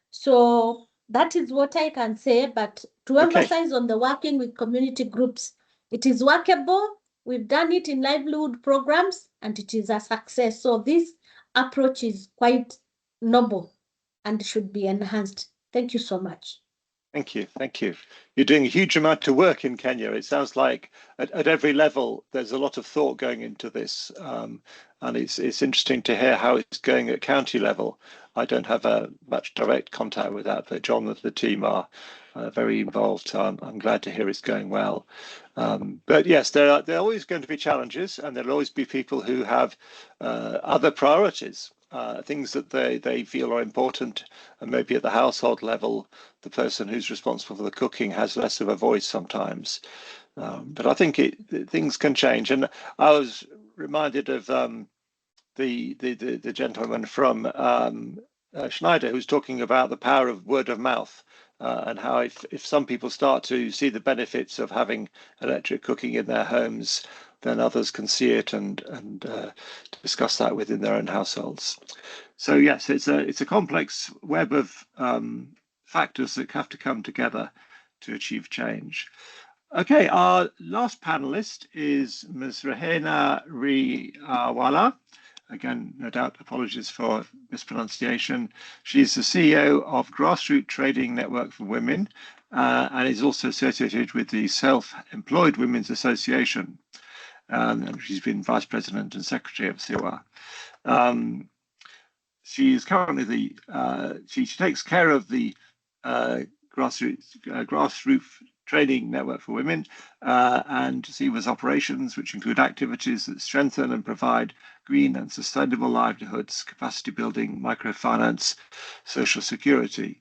So that is what I can say, but to emphasize on the working with community groups, it is workable. We've done it in livelihood programs and it is a success. So this approach is quite noble and should be enhanced. Thank you so much. Thank you. Thank you. You're doing a huge amount of work in Kenya. It sounds like at every level, there's a lot of thought going into this. And it's interesting to hear how it's going at county level. I don't have much direct contact with that, but John and the team are very involved. So I'm glad to hear it's going well. But yes, there are always going to be challenges, and there'll always be people who have other priorities. Things that they feel are important, and maybe at the household level, the person who's responsible for the cooking has less of a voice sometimes. But I think things can change. And I was reminded of the gentleman from Schneider who's talking about the power of word of mouth. And how if some people start to see the benefits of having electric cooking in their homes, then others can see it and discuss that within their own households. So yes, it's a complex web of factors that have to come together to achieve change. Okay, our last panelist is Ms. Rehena Riawala. Again, no doubt, apologies for mispronunciation. She's the CEO of Grassroots Trading Network for Women and is also associated with the Self-Employed Women's Association. And she's been Vice President and Secretary of SIWA. She is currently she takes care of the Grassroots Trading Network for Women and SIWA's operations, which include activities that strengthen and provide green and sustainable livelihoods, capacity building, microfinance, social security,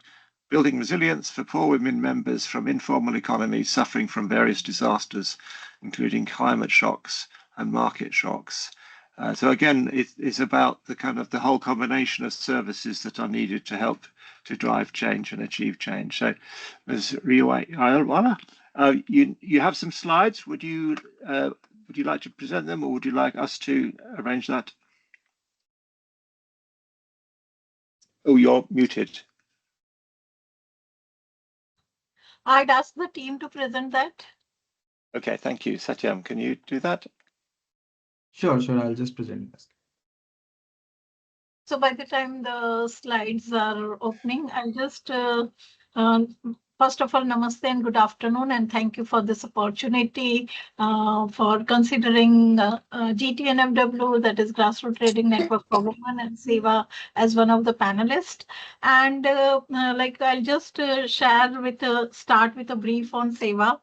building resilience for poor women members from informal economies suffering from various disasters, including climate shocks and market shocks. So again, it's about the whole combination of services that are needed to help to drive change and achieve change. So, Ms. Riawala, you have some slides. Would you like to present them, or would you like us to arrange that? Oh, you're muted. I'd ask the team to present that. Okay, thank you. Satyam, can you do that? Sure, I'll just present this. So by the time the slides are opening, I'll just first of all, namaste and good afternoon, and thank you for this opportunity for considering GTNFW, that is Grassroots Trading Network for Women, and SEWA as one of the panelists. And like I'll just start with a brief on SEWA.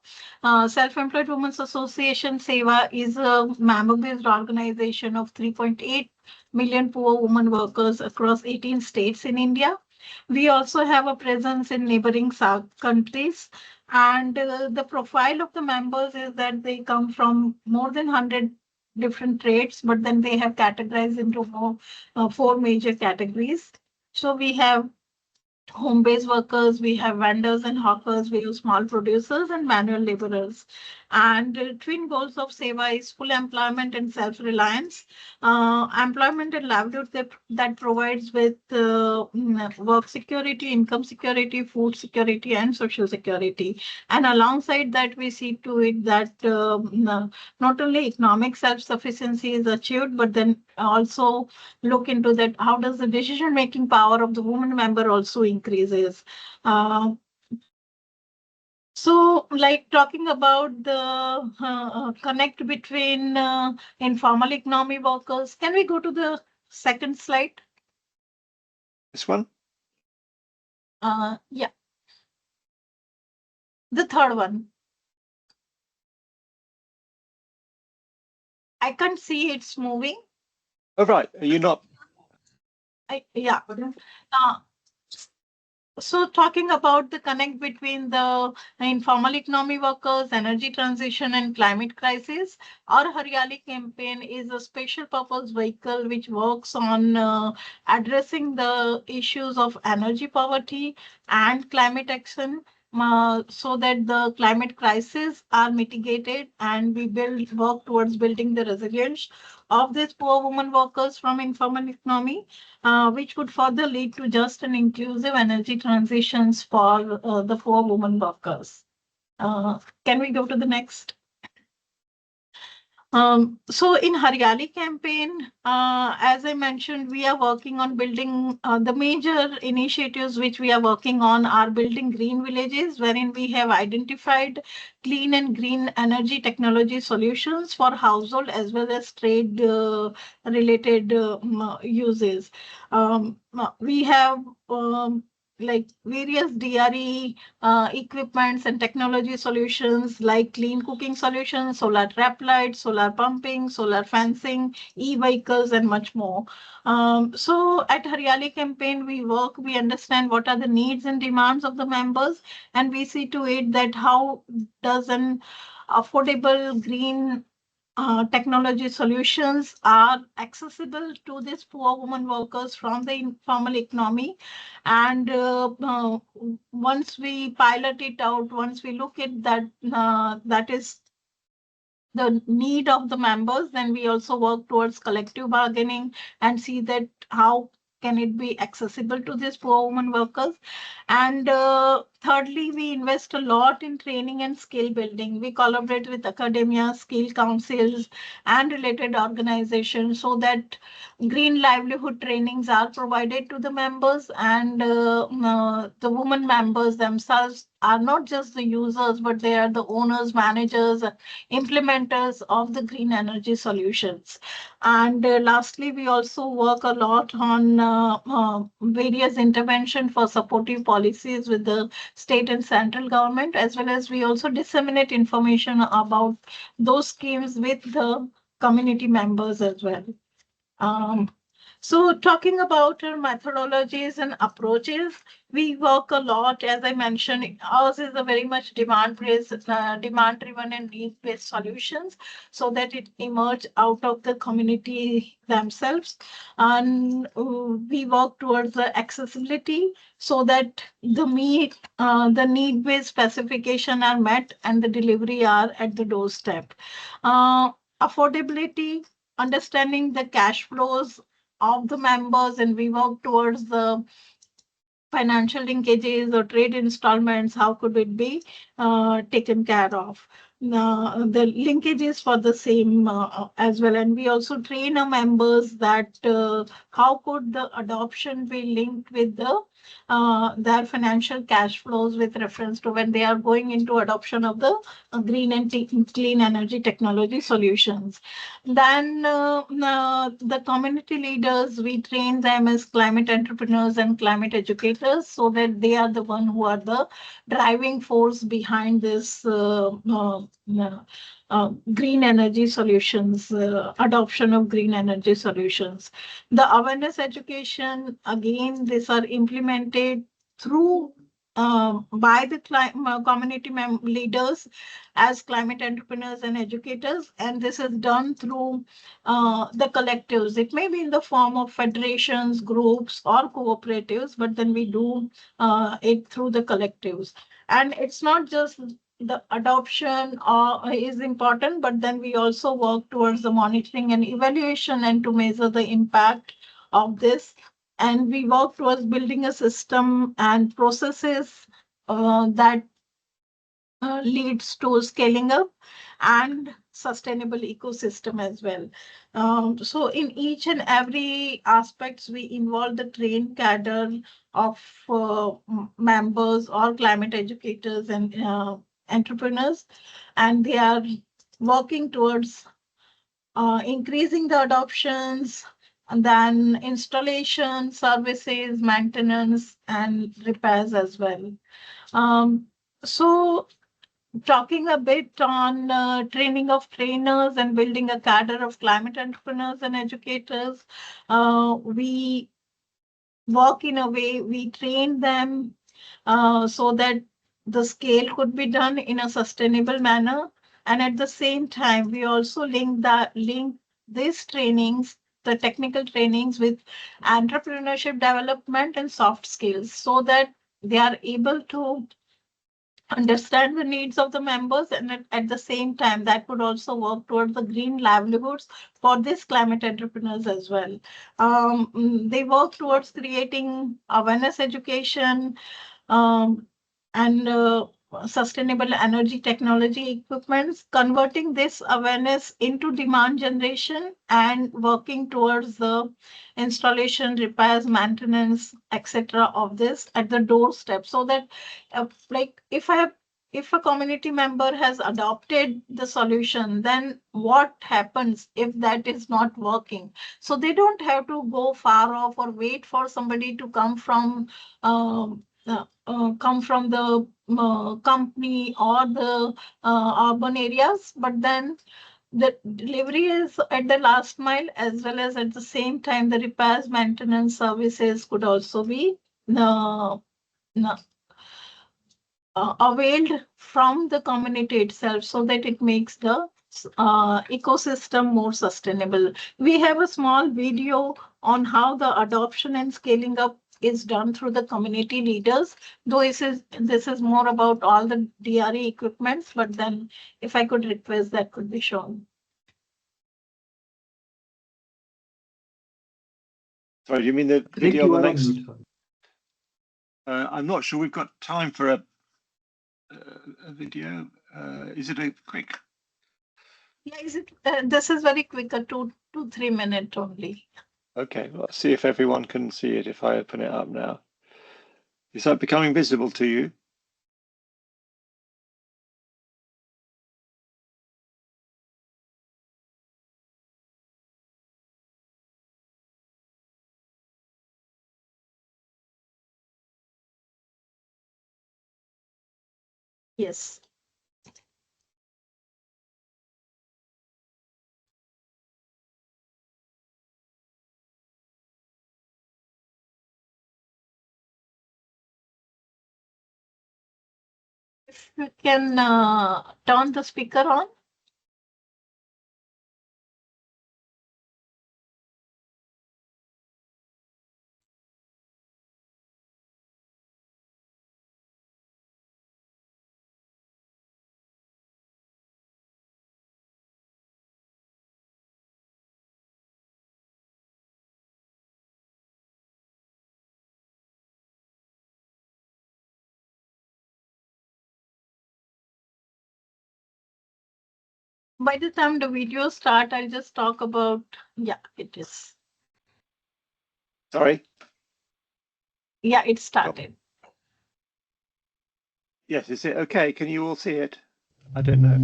Self-Employed Women's Association SEWA is a member-based organization of 3.8 million poor women workers across 18 states in India. We also have a presence in neighboring South countries. And the profile of the members is that they come from more than 100 different trades, but then they have categorized into four major categories. So we have home-based workers, we have vendors and hawkers, we have small producers and manual laborers. And twin goals of SEWA is full employment and self-reliance. Employment and livelihood that provides with work security, income security, food security, and social security. And alongside that, we see to it that not only economic self-sufficiency is achieved, but then also look into that how does the decision-making power of the woman member also increases. So, like talking about the connect between informal economy workers, can we go to the second slide? This one? Yeah. The third one. I can't see it's moving. Oh, right. Are you not? Yeah. So talking about the connect between the informal economy workers, energy transition, and climate crisis, our Haryali campaign is a special purpose vehicle which works on addressing the issues of energy poverty and climate action, so that the climate crisis are mitigated and we work towards building the resilience of these poor women workers from informal economy, which would further lead to just and inclusive energy transitions for the poor women workers. Can we go to the next? So in Haryali campaign, as I mentioned, we are working on building the major initiatives which we are working on are building green villages, wherein we have identified clean and green energy technology solutions for household as well as trade related uses. We have like various DRE equipments and technology solutions like clean cooking solutions, solar trap lights, solar pumping, solar fencing, e-vehicles, and much more. So at Haryali campaign, we understand what are the needs and demands of the members, and we see to it that how does an affordable green technology solutions are accessible to these poor women workers from the informal economy. And once we pilot it out, once we look at that, that is the need of the members, then we also work towards collective bargaining and see that how can it be accessible to these poor women workers. And thirdly, we invest a lot in training and skill building. We collaborate with academia, skill councils, and related organizations so that green livelihood trainings are provided to the members, and the women members themselves are not just the users, but they are the owners, managers, implementers of the green energy solutions. And lastly, we also work a lot on various intervention for supportive policies with the state and central government, as well as we also disseminate information about those schemes with the community members as well. So talking about our methodologies and approaches, we work a lot, as I mentioned, ours is a very much demand-driven and need-based solutions so that it emerge out of the community themselves. And we work towards the accessibility so that the need-based specification are met and the delivery are at the doorstep. Affordability, understanding the cash flows of the members, and we work towards the financial linkages or trade installments, how could it be taken care of? The linkages for the same as well. And we also train our members that how could the adoption be linked with their financial cash flows with reference to when they are going into adoption of the green and clean energy technology solutions. Then the community leaders, we train them as climate entrepreneurs and climate educators so that they are the one who are the driving force behind this green energy solutions, adoption of green energy solutions. The awareness education, again, these are implemented through by the community leaders as climate entrepreneurs and educators, and this is done through the collectives. It may be in the form of federations, groups, or cooperatives, but then we do it through the collectives. And it's not just the adoption is important, but then we also work towards the monitoring and evaluation and to measure the impact of this. And we work towards building a system and processes that leads to scaling up and sustainable ecosystem as well. So in each and every aspects, we involve the trained cadre of members or climate educators and entrepreneurs, and they are working towards increasing the adoptions, and then installation, services, maintenance, and repairs as well. So talking a bit on training of trainers and building a cadre of climate entrepreneurs and educators, we work in a way, we train them so that the scale could be done in a sustainable manner. And at the same time, we also link these trainings, the technical trainings, with entrepreneurship development and soft skills so that they are able to understand the needs of the members, and at the same time that could also work towards the green livelihoods for these climate entrepreneurs as well. They work towards creating awareness education and sustainable energy technology equipments, converting this awareness into demand generation and working towards the installation, repairs, maintenance, etc. of this at the doorstep, so that like if a community member has adopted the solution, then what happens if that is not working? So they don't have to go far off or wait for somebody to come from the company or the urban areas, but then the delivery is at the last mile, as well as at the same time the repairs, maintenance services could also be availed from the community itself, so that it makes the ecosystem more sustainable. We have a small video on how the adoption and scaling up is done through the community leaders, though this is more about all the DRE equipments, but then if I could request, that could be shown. Sorry, do you mean the video on the next? I'm not sure we've got time for a video. Is it a quick? Yeah, this is very quick, a 2-3 minute only. Okay, well, let's see if everyone can see it if I open it up now. Is that becoming visible to you? Yes. If you can turn the speaker on. by the time the video start, I'll just talk about, yeah, it is. Sorry? Yeah, it started. Yes, is it okay? Can you all see it? I don't know.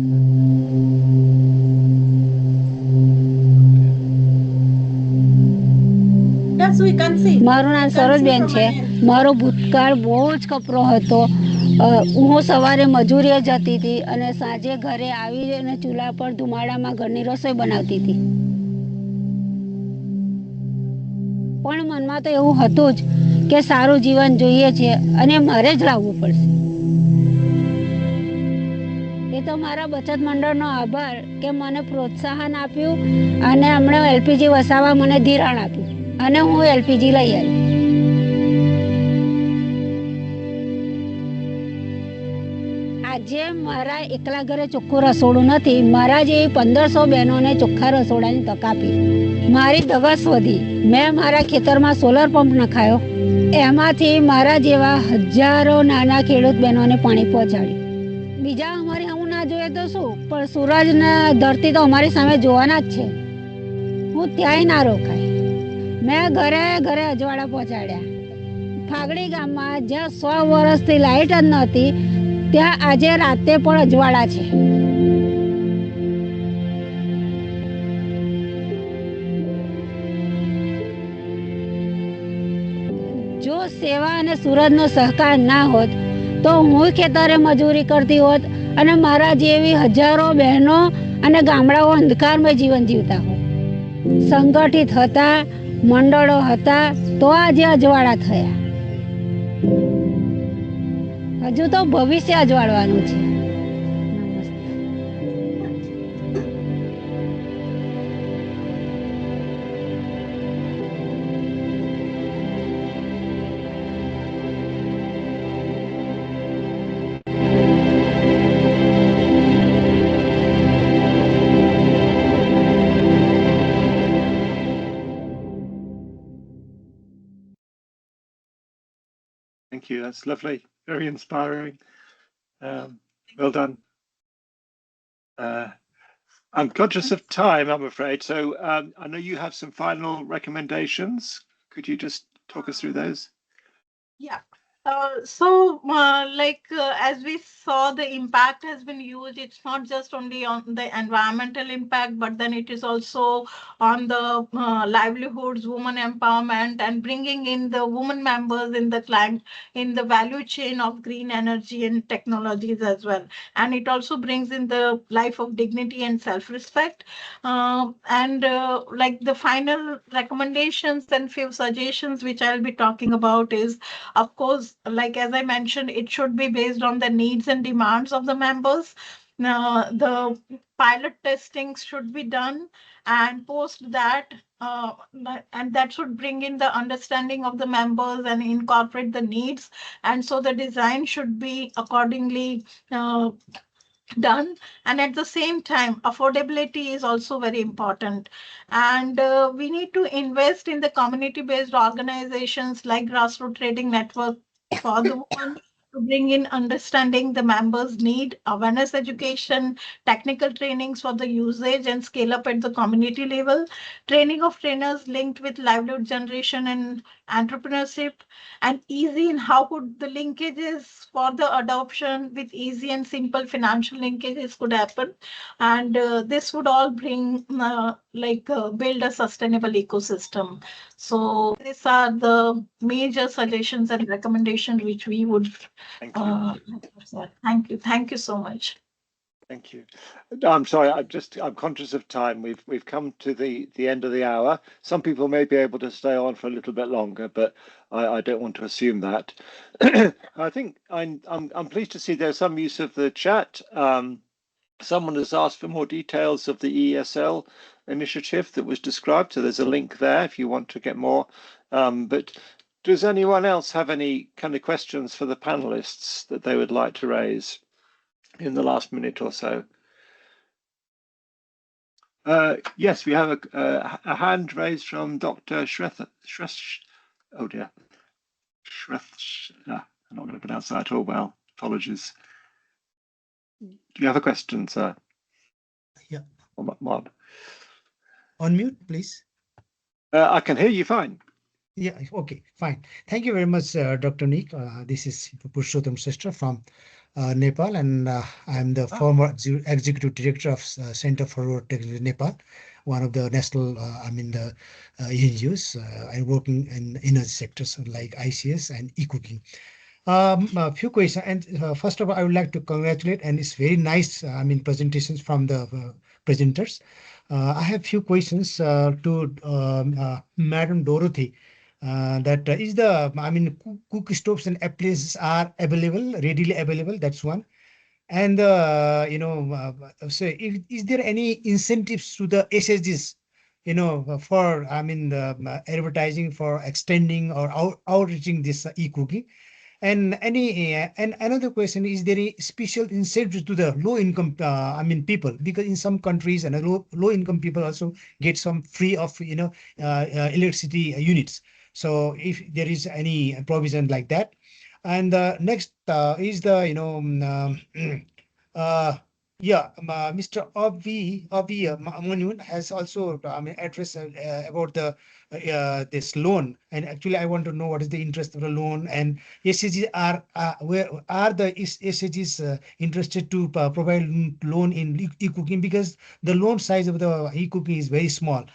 Yes, we can see. મારું નામ સરોજબેન છે. મારો ભૂતકાળ બહુ જ કપરો હતો. હું સવારે મજૂરીએ જતી હતી અને સાંજે ઘરે આવીને ચૂલા પર ધુમાડામાં ઘરની રસોઈ બનાવતી હતી. પણ મનમાં તો એવું હતું જ કે સારું જીવન જોઈએ છે અને મારે જ લાવવું પડશે. એ તો મારા બચત મંડળનો આભાર કે મને પ્રોત્સાહન આપ્યું અને હમણાં એલપીજી વસાવવા મને ધિરાણ આપ્યું અને હું એલપીજી લઈ આવી. આજે મારા એકલા ઘરે ચોખ્ખું રસોડું નથી. મારા જેવી 1500 બહેનોને ચોખ્ખા રસોડાની તક આપી. મારી ધગસ વધી. મેં મારા ખેતરમાં સોલર પંપ નખાયો. એમાંથી મારા જેવા હજારો નાના ખેડૂત બહેનોને પાણી પહોંચાડ્યું. બીજા અમારી હું ના જોઈએ તો શું, પણ સૂરજ ને ધરતી તો અમારી સામે જોવાના જ છે. હું ત્યાંય ના રોકાય. મેં ઘરે ઘરે અજવાળા પહોંચાડ્યા. ફાગડી ગામમાં જ્યાં 100 વર્ષથી લાઇટ જ નહોતી, ત્યાં આજે રાતે પણ અજવાળા છે. જો સેવા અને સૂરજનો સહકાર ના હોત તો હું ખેતરે મજૂરી કરતી હોત અને મારા જેવી હજારો બહેનો અને ગામડાઓ અંધકારમય જીવન જીવતા હોત. સંગઠિત હતા, મંડળો હતા, તો આજે અજવાળા થયા. હજુ તો ભવિષ્ય અજવાળવાનું છે. Thank you. That's lovely. Very inspiring. Well done. I'm conscious of time, I'm afraid. So I know you have some final recommendations. Could you just talk us through those? Yeah. As we saw, the impact has been huge. It's not just only on the environmental impact, but then it is also on the livelihoods, women empowerment, and bringing in the women members in the in the value chain of green energy and technologies as well. And it also brings in the life of dignity and self-respect. Like the final recommendations and few suggestions which I'll be talking about is, of course, like as I mentioned, it should be based on the needs and demands of the members. The pilot testing should be done, and post that, and that should bring in the understanding of the members and incorporate the needs. And so the design should be accordingly done. And at the same time, affordability is also very important. And we need to invest in the community-based organizations like Grassroots Trading Network for the women, to bring in understanding the members' need, awareness education, technical trainings for the usage and scale up at the community level, training of trainers linked with livelihood generation and entrepreneurship, and easy in how could the linkages for the adoption with easy and simple financial linkages could happen. And this would all bring build a sustainable ecosystem. So these are the major suggestions and recommendations which we would. Thank you. Thank you. Thank you so much. Thank you. I'm sorry, I'm conscious of time. We've come to the end of the hour. Some people may be able to stay on for a little bit longer, but I don't want to assume that. I think I'm pleased to see there's some use of the chat. Someone has asked for more details of the EESL initiative that was described, so there's a link there if you want to get more. But does anyone else have any kind of questions for the panelists that they would like to raise in the last minute or so? Yes, we have a hand raised from Dr. Oh dear. I'm not going to pronounce that at all well. Apologies. Do you have a question, sir? Yeah. One. Unmute, please. I can hear you fine. Yeah, okay, fine. Thank you very much, Dr. Nick. This is Purushottam Shrestha from Nepal, and I'm the former executive director of Center for Rural Technology Nepal, one of the national, the NGOs. I'm working in energy sectors like ICS and eCooking. A few questions, and first of all, I would like to congratulate, and it's very nice, presentations from the presenters. I have few questions to Madam Dorothy. That is the, cook stoves and appliances are available, readily available. That's one. And so is there any incentives to the SHGs, for the advertising for extending or outreaching this e-cooking? And and another question is, there a special incentive to the low income people, because in some countries and low income people also get some free of electricity units. So if there is any provision like that. And next is the Mr. Abhimanyu has also addressed about the this loan, and actually I want to know what is the interest of the loan, and SHGs where are the SHGs interested to provide loan in e-cooking, because the loan size of the e-cooking is very small.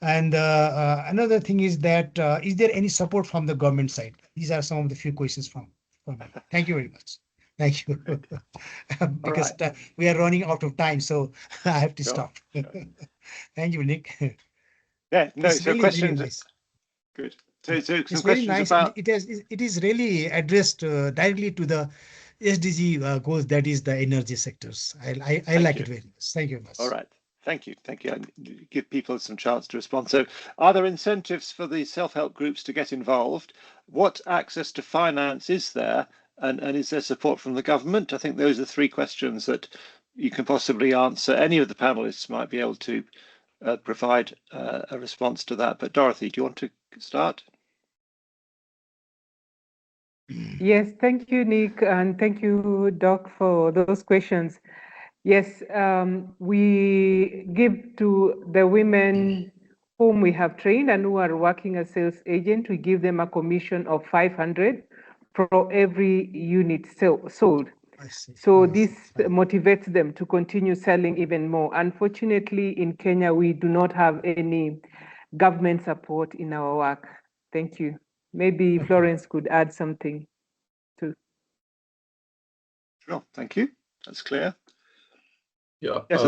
And another thing is that is there any support from the government side? These are some of the few questions from me. Thank you very much. Thank you. Because we are running out of time, so I have to stop. Thank you, Nick. Yeah, no, it's so really, questions. really nice. Good. So some It's questions very nice. about. It is really addressed directly to the SDG goals, that is the energy sectors. I like it very much. Thank you very much. All right. Thank you. Thank you. And give people some chance to respond. So are there incentives for the self-help groups to get involved? What access to finance is there? And is there support from the government? I think those are three questions that you can possibly answer. Any of the panelists might be able to provide a response to that. But Dorothy, do you want to start? Yes, thank you, Nick, and thank you, Doc, for those questions. Yes, we give to the women whom we have trained and who are working as sales agent, we give them a commission of 500 for every unit sold. So this motivates them to continue selling even more. Unfortunately, in Kenya, we do not have any government support in our work. Thank you. Maybe Florence could add something too. Sure, thank you. That's clear. Yeah. Yes,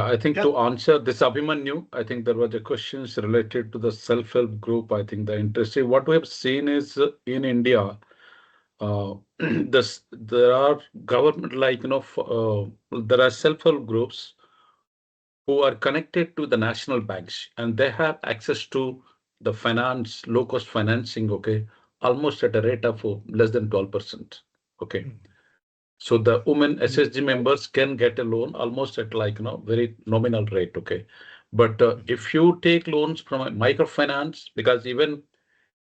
I think to answer this, ABHIMANYU, I think there were the questions related to the self-help group. I think the interesting, what we have seen is in India, there are government, there are self-help groups who are connected to the national banks, and they have access to the finance, low-cost financing, okay, almost at a rate of less than 12%, okay. So the women SHG members can get a loan almost at very nominal rate, okay. But if you take loans from a microfinance, because even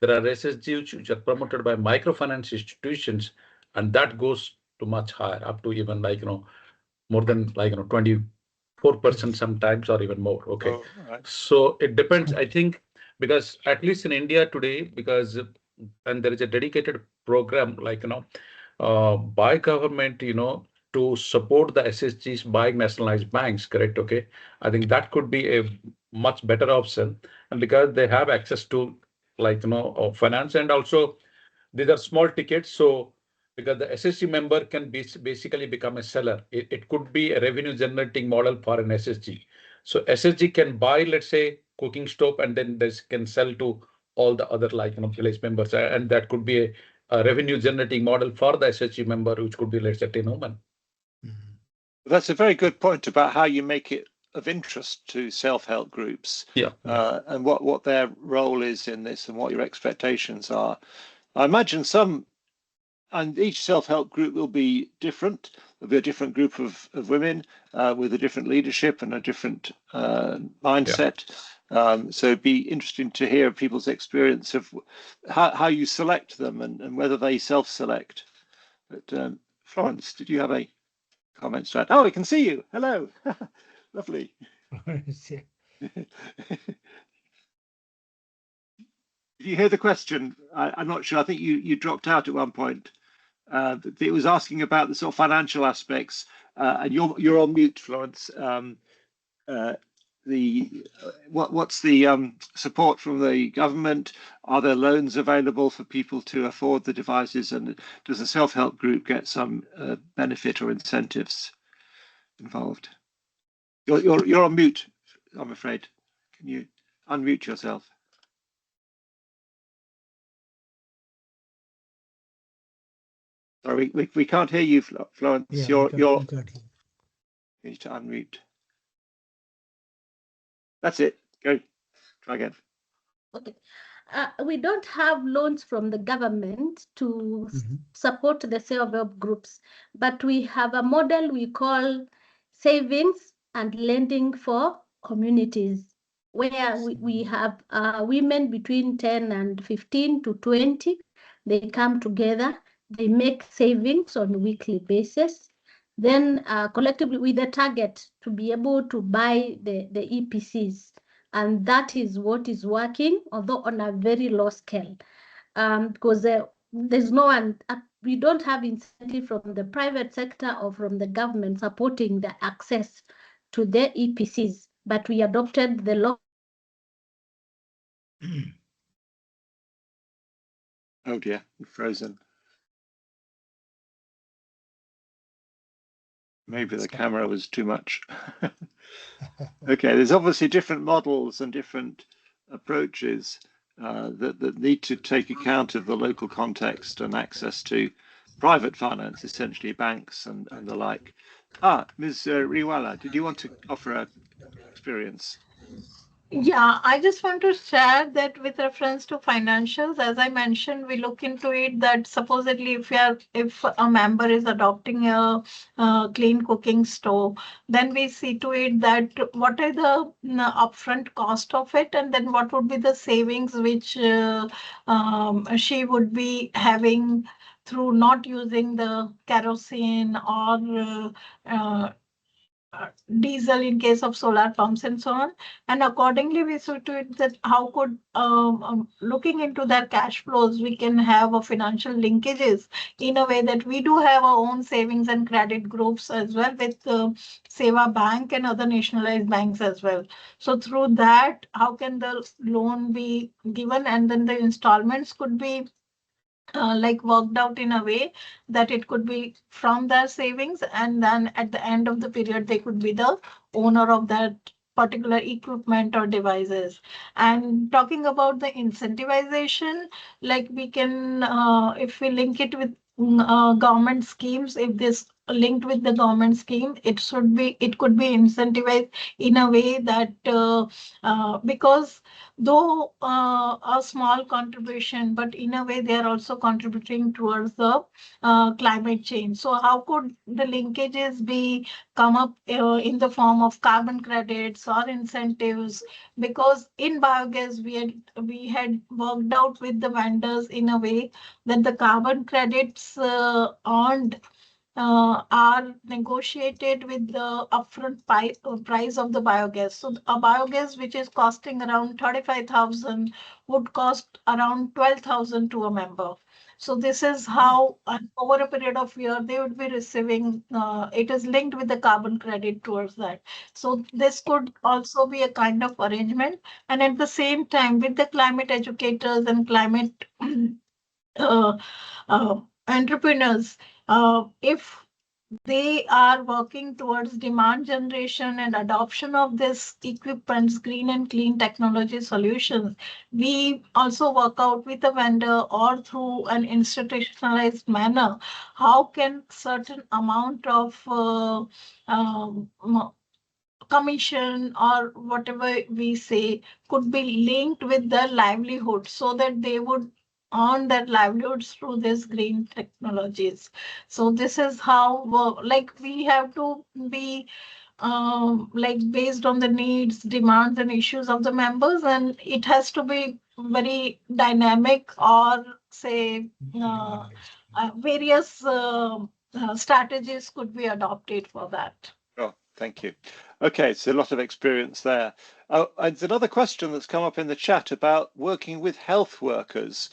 there are SHGs which are promoted by microfinance institutions, and that goes to much higher, up to even more than 24% sometimes, or even more, okay. Oh, right. So it depends, I think, because at least in India today, because and there is a dedicated program by government, to support the SHGs by nationalized banks, correct? Okay, I think that could be a much better option, and because they have access to finance, and also these are small tickets, so because the SHG member can basically become a seller. It could be a revenue generating model for an SHG. So SHG can buy, let's say, cooking stove, and then they can sell to all the other village members, and that could be a revenue generating model for the SHG member, which could be, let's say, 10 women. That's a very good point about how you make it of interest to self-help groups, and what their role is in this, and what your expectations are. I imagine and each self-help group will be different. There'll be a different group of women with a different leadership and a different mindset. So it'd be interesting to hear people's experience of how you select them, and whether they self-select. But Florence, did you have a comments chat. Oh, we can see you. Hello. Lovely. Did you hear the question? I'm not sure. I think you dropped out at one point. It was asking about the sort of financial aspects, and you're on mute, Florence. What's the support from the government? Are there loans available for people to afford the devices, and does the self-help group get some benefit or incentives involved? You're on mute, I'm afraid. Can you unmute yourself? Sorry, we can't hear you, Florence. Yeah, you need to unmute. That's it. Go. Try again. Okay. We don't have loans from the government to support the self-help groups, but we have a model we call savings and lending for communities, where we have women between 10 and 15 to 20. They come together, they make savings on a weekly basis, then collectively with the target to be able to buy the EPCs. And that is what is working, although on a very low scale, because there's no one, we don't have incentive from the private sector or from the government supporting the access to the EPCs, but we adopted the law. Oh dear, you're frozen. Maybe the camera was too much. Okay, there's obviously different models and different approaches that need to take account of the local context and access to private finance, essentially banks and the like. Ms. Riwala, did you want to offer an experience? Yeah, I just want to share that with reference to financials, as I mentioned, we look into it that supposedly if a member is adopting a clean cooking stove, then we see to it that what are the upfront cost of it, and then what would be the savings which she would be having through not using the kerosene or diesel in case of solar pumps and so on. And accordingly, we see to it that how could looking into their cash flows, we can have a financial linkages in a way that we do have our own savings and credit groups as well with Seva Bank and other nationalized banks as well. So through that, how can the loan be given, and then the installments could be like worked out in a way that it could be from their savings, and then at the end of the period they could be the owner of that particular equipment or devices. And talking about the incentivization, like we can if we link it with government schemes, if this linked with the government scheme, it could be incentivized in a way that because though a small contribution, but in a way they are also contributing towards the climate change. So how could the linkages be come up in the form of carbon credits or incentives? Because in biogas we had worked out with the vendors in a way that the carbon credits earned are negotiated with the upfront price of the biogas. So a biogas which is costing around 35,000 would cost around 12,000 to a member. So this is how over a period of year they would be receiving, it is linked with the carbon credit towards that. So this could also be a kind of arrangement. And at the same time with the climate educators and climate entrepreneurs, if they are working towards demand generation and adoption of this equipment's green and clean technology solutions, we also work out with a vendor or through an institutionalized manner, how can certain amount of commission or whatever we say could be linked with their livelihood, so that they would earn their livelihoods through these green technologies. So this is how like we have to be like based on the needs, demands, and issues of the members, and it has to be very dynamic or say various strategies could be adopted for that. Oh, thank you. Okay, so a lot of experience there. There's another question that's come up in the chat about working with health workers.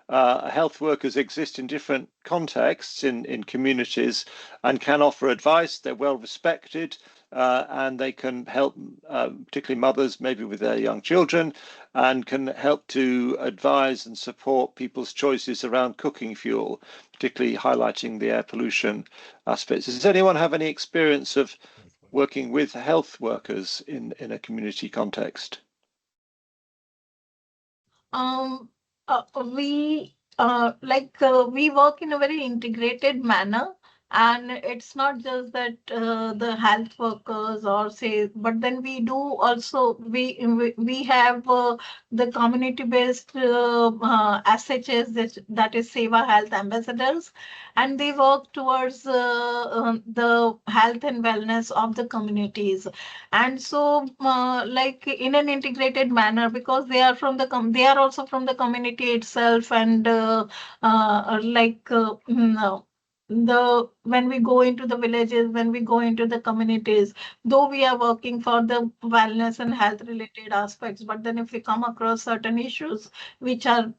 Health workers exist in different contexts in communities and can offer advice. They're well respected and they can help, particularly mothers, maybe with their young children, and can help to advise and support people's choices around cooking fuel, particularly highlighting the air pollution aspects. Does anyone have any experience of working with health workers in a community context? We work in a very integrated manner, and it's not just that the health workers or say, but then we do also we have the community-based SHGs, that is Seva Health Ambassadors, and they work towards the health and wellness of the communities. And so like in an integrated manner, because they are from the they are also from the community itself, and when we go into the villages, when we go into the communities, though we are working for the wellness and health related aspects, but then if we come across certain issues which are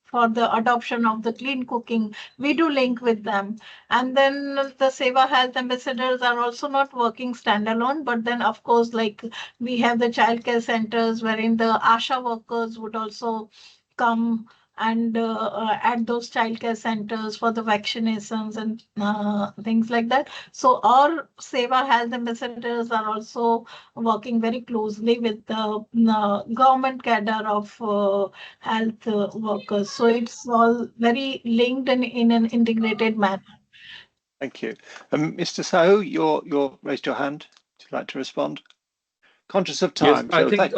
for the adoption of the clean cooking, we do link with them. And then the Seva Health Ambassadors are also not working standalone, but then of course, like we have the childcare centers wherein the ASHA workers would also come and at those childcare centers for the vaccinations and things like that. So our Seva Health Ambassadors are also working very closely with the government cadre of health workers. So it's all very linked and in an integrated manner. Thank you. Mr. SAHU, you raised your hand. Would you like to respond? Conscious of time. Yes, I think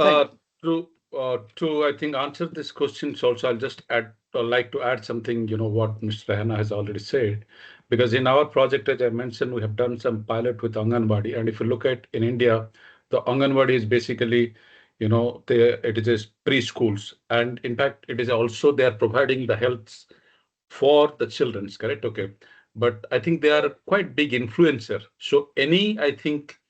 to I think answer this question also, I'll just like to add something, what Mr. Hannah has already said, because in our project, as I mentioned, we have done some pilot with Anganwadi, and if you look at in India, the Anganwadi is basically, it is preschools, and in fact, it is also they are providing the health for the children, correct? Okay, but I think they are quite big influencer. So any, I think,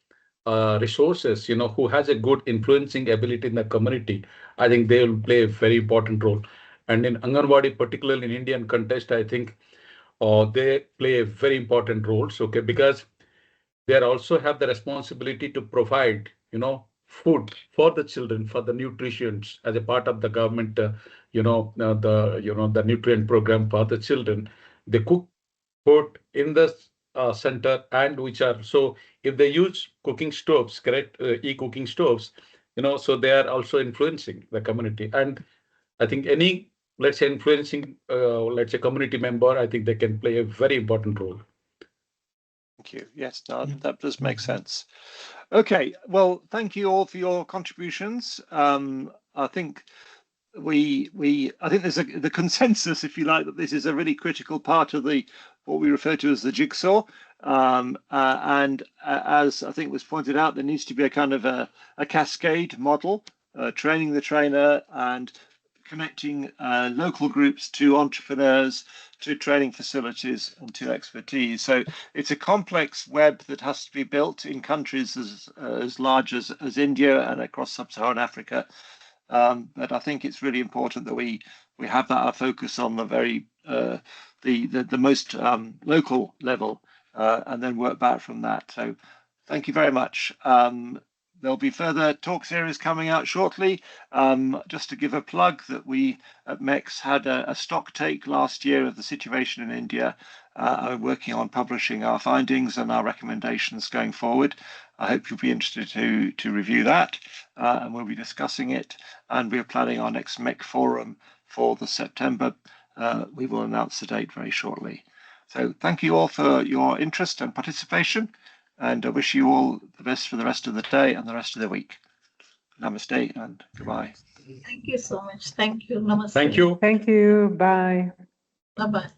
resources, who has a good influencing ability in the community, I think they will play a very important role. And in Anganwadi, particularly in Indian context, I think they play a very important role. Okay, because they also have the responsibility to provide, food for the children, for the nutritions as a part of the government, the nutrient program for the children. They cook food in the center, and which are, so if they use cooking stoves, correct, e-cooking stoves, so they are also influencing the community. And I think any, let's say, influencing, let's say, community member, I think they can play a very important role. Thank you. Yes, no, that does make sense. Okay, well, thank you all for your contributions. I think I think there's the consensus, if you like, that this is a really critical part of what we refer to as the jigsaw. And as I think was pointed out, there needs to be a kind of a cascade model, training the trainer and connecting local groups to entrepreneurs, to training facilities and to expertise. So it's a complex web that has to be built in countries as large as India and across sub-Saharan Africa. But I think it's really important that we have that our focus on the very the most local level and then work back from that. So thank you very much. There'll be further talk series coming out shortly. Just to give a plug that we at MECS had a stock take last year of the situation in India. We're working on publishing our findings and our recommendations going forward. I hope you'll be interested to review that, and we'll be discussing it. And we're planning our next MEC forum for the September. We will announce the date very shortly. So thank you all for your interest and participation, and I wish you all the best for the rest of the day and the rest of the week. Namaste and goodbye. Thank you so much. Thank you. Namaste. Thank you. Thank you. Bye. Bye-bye.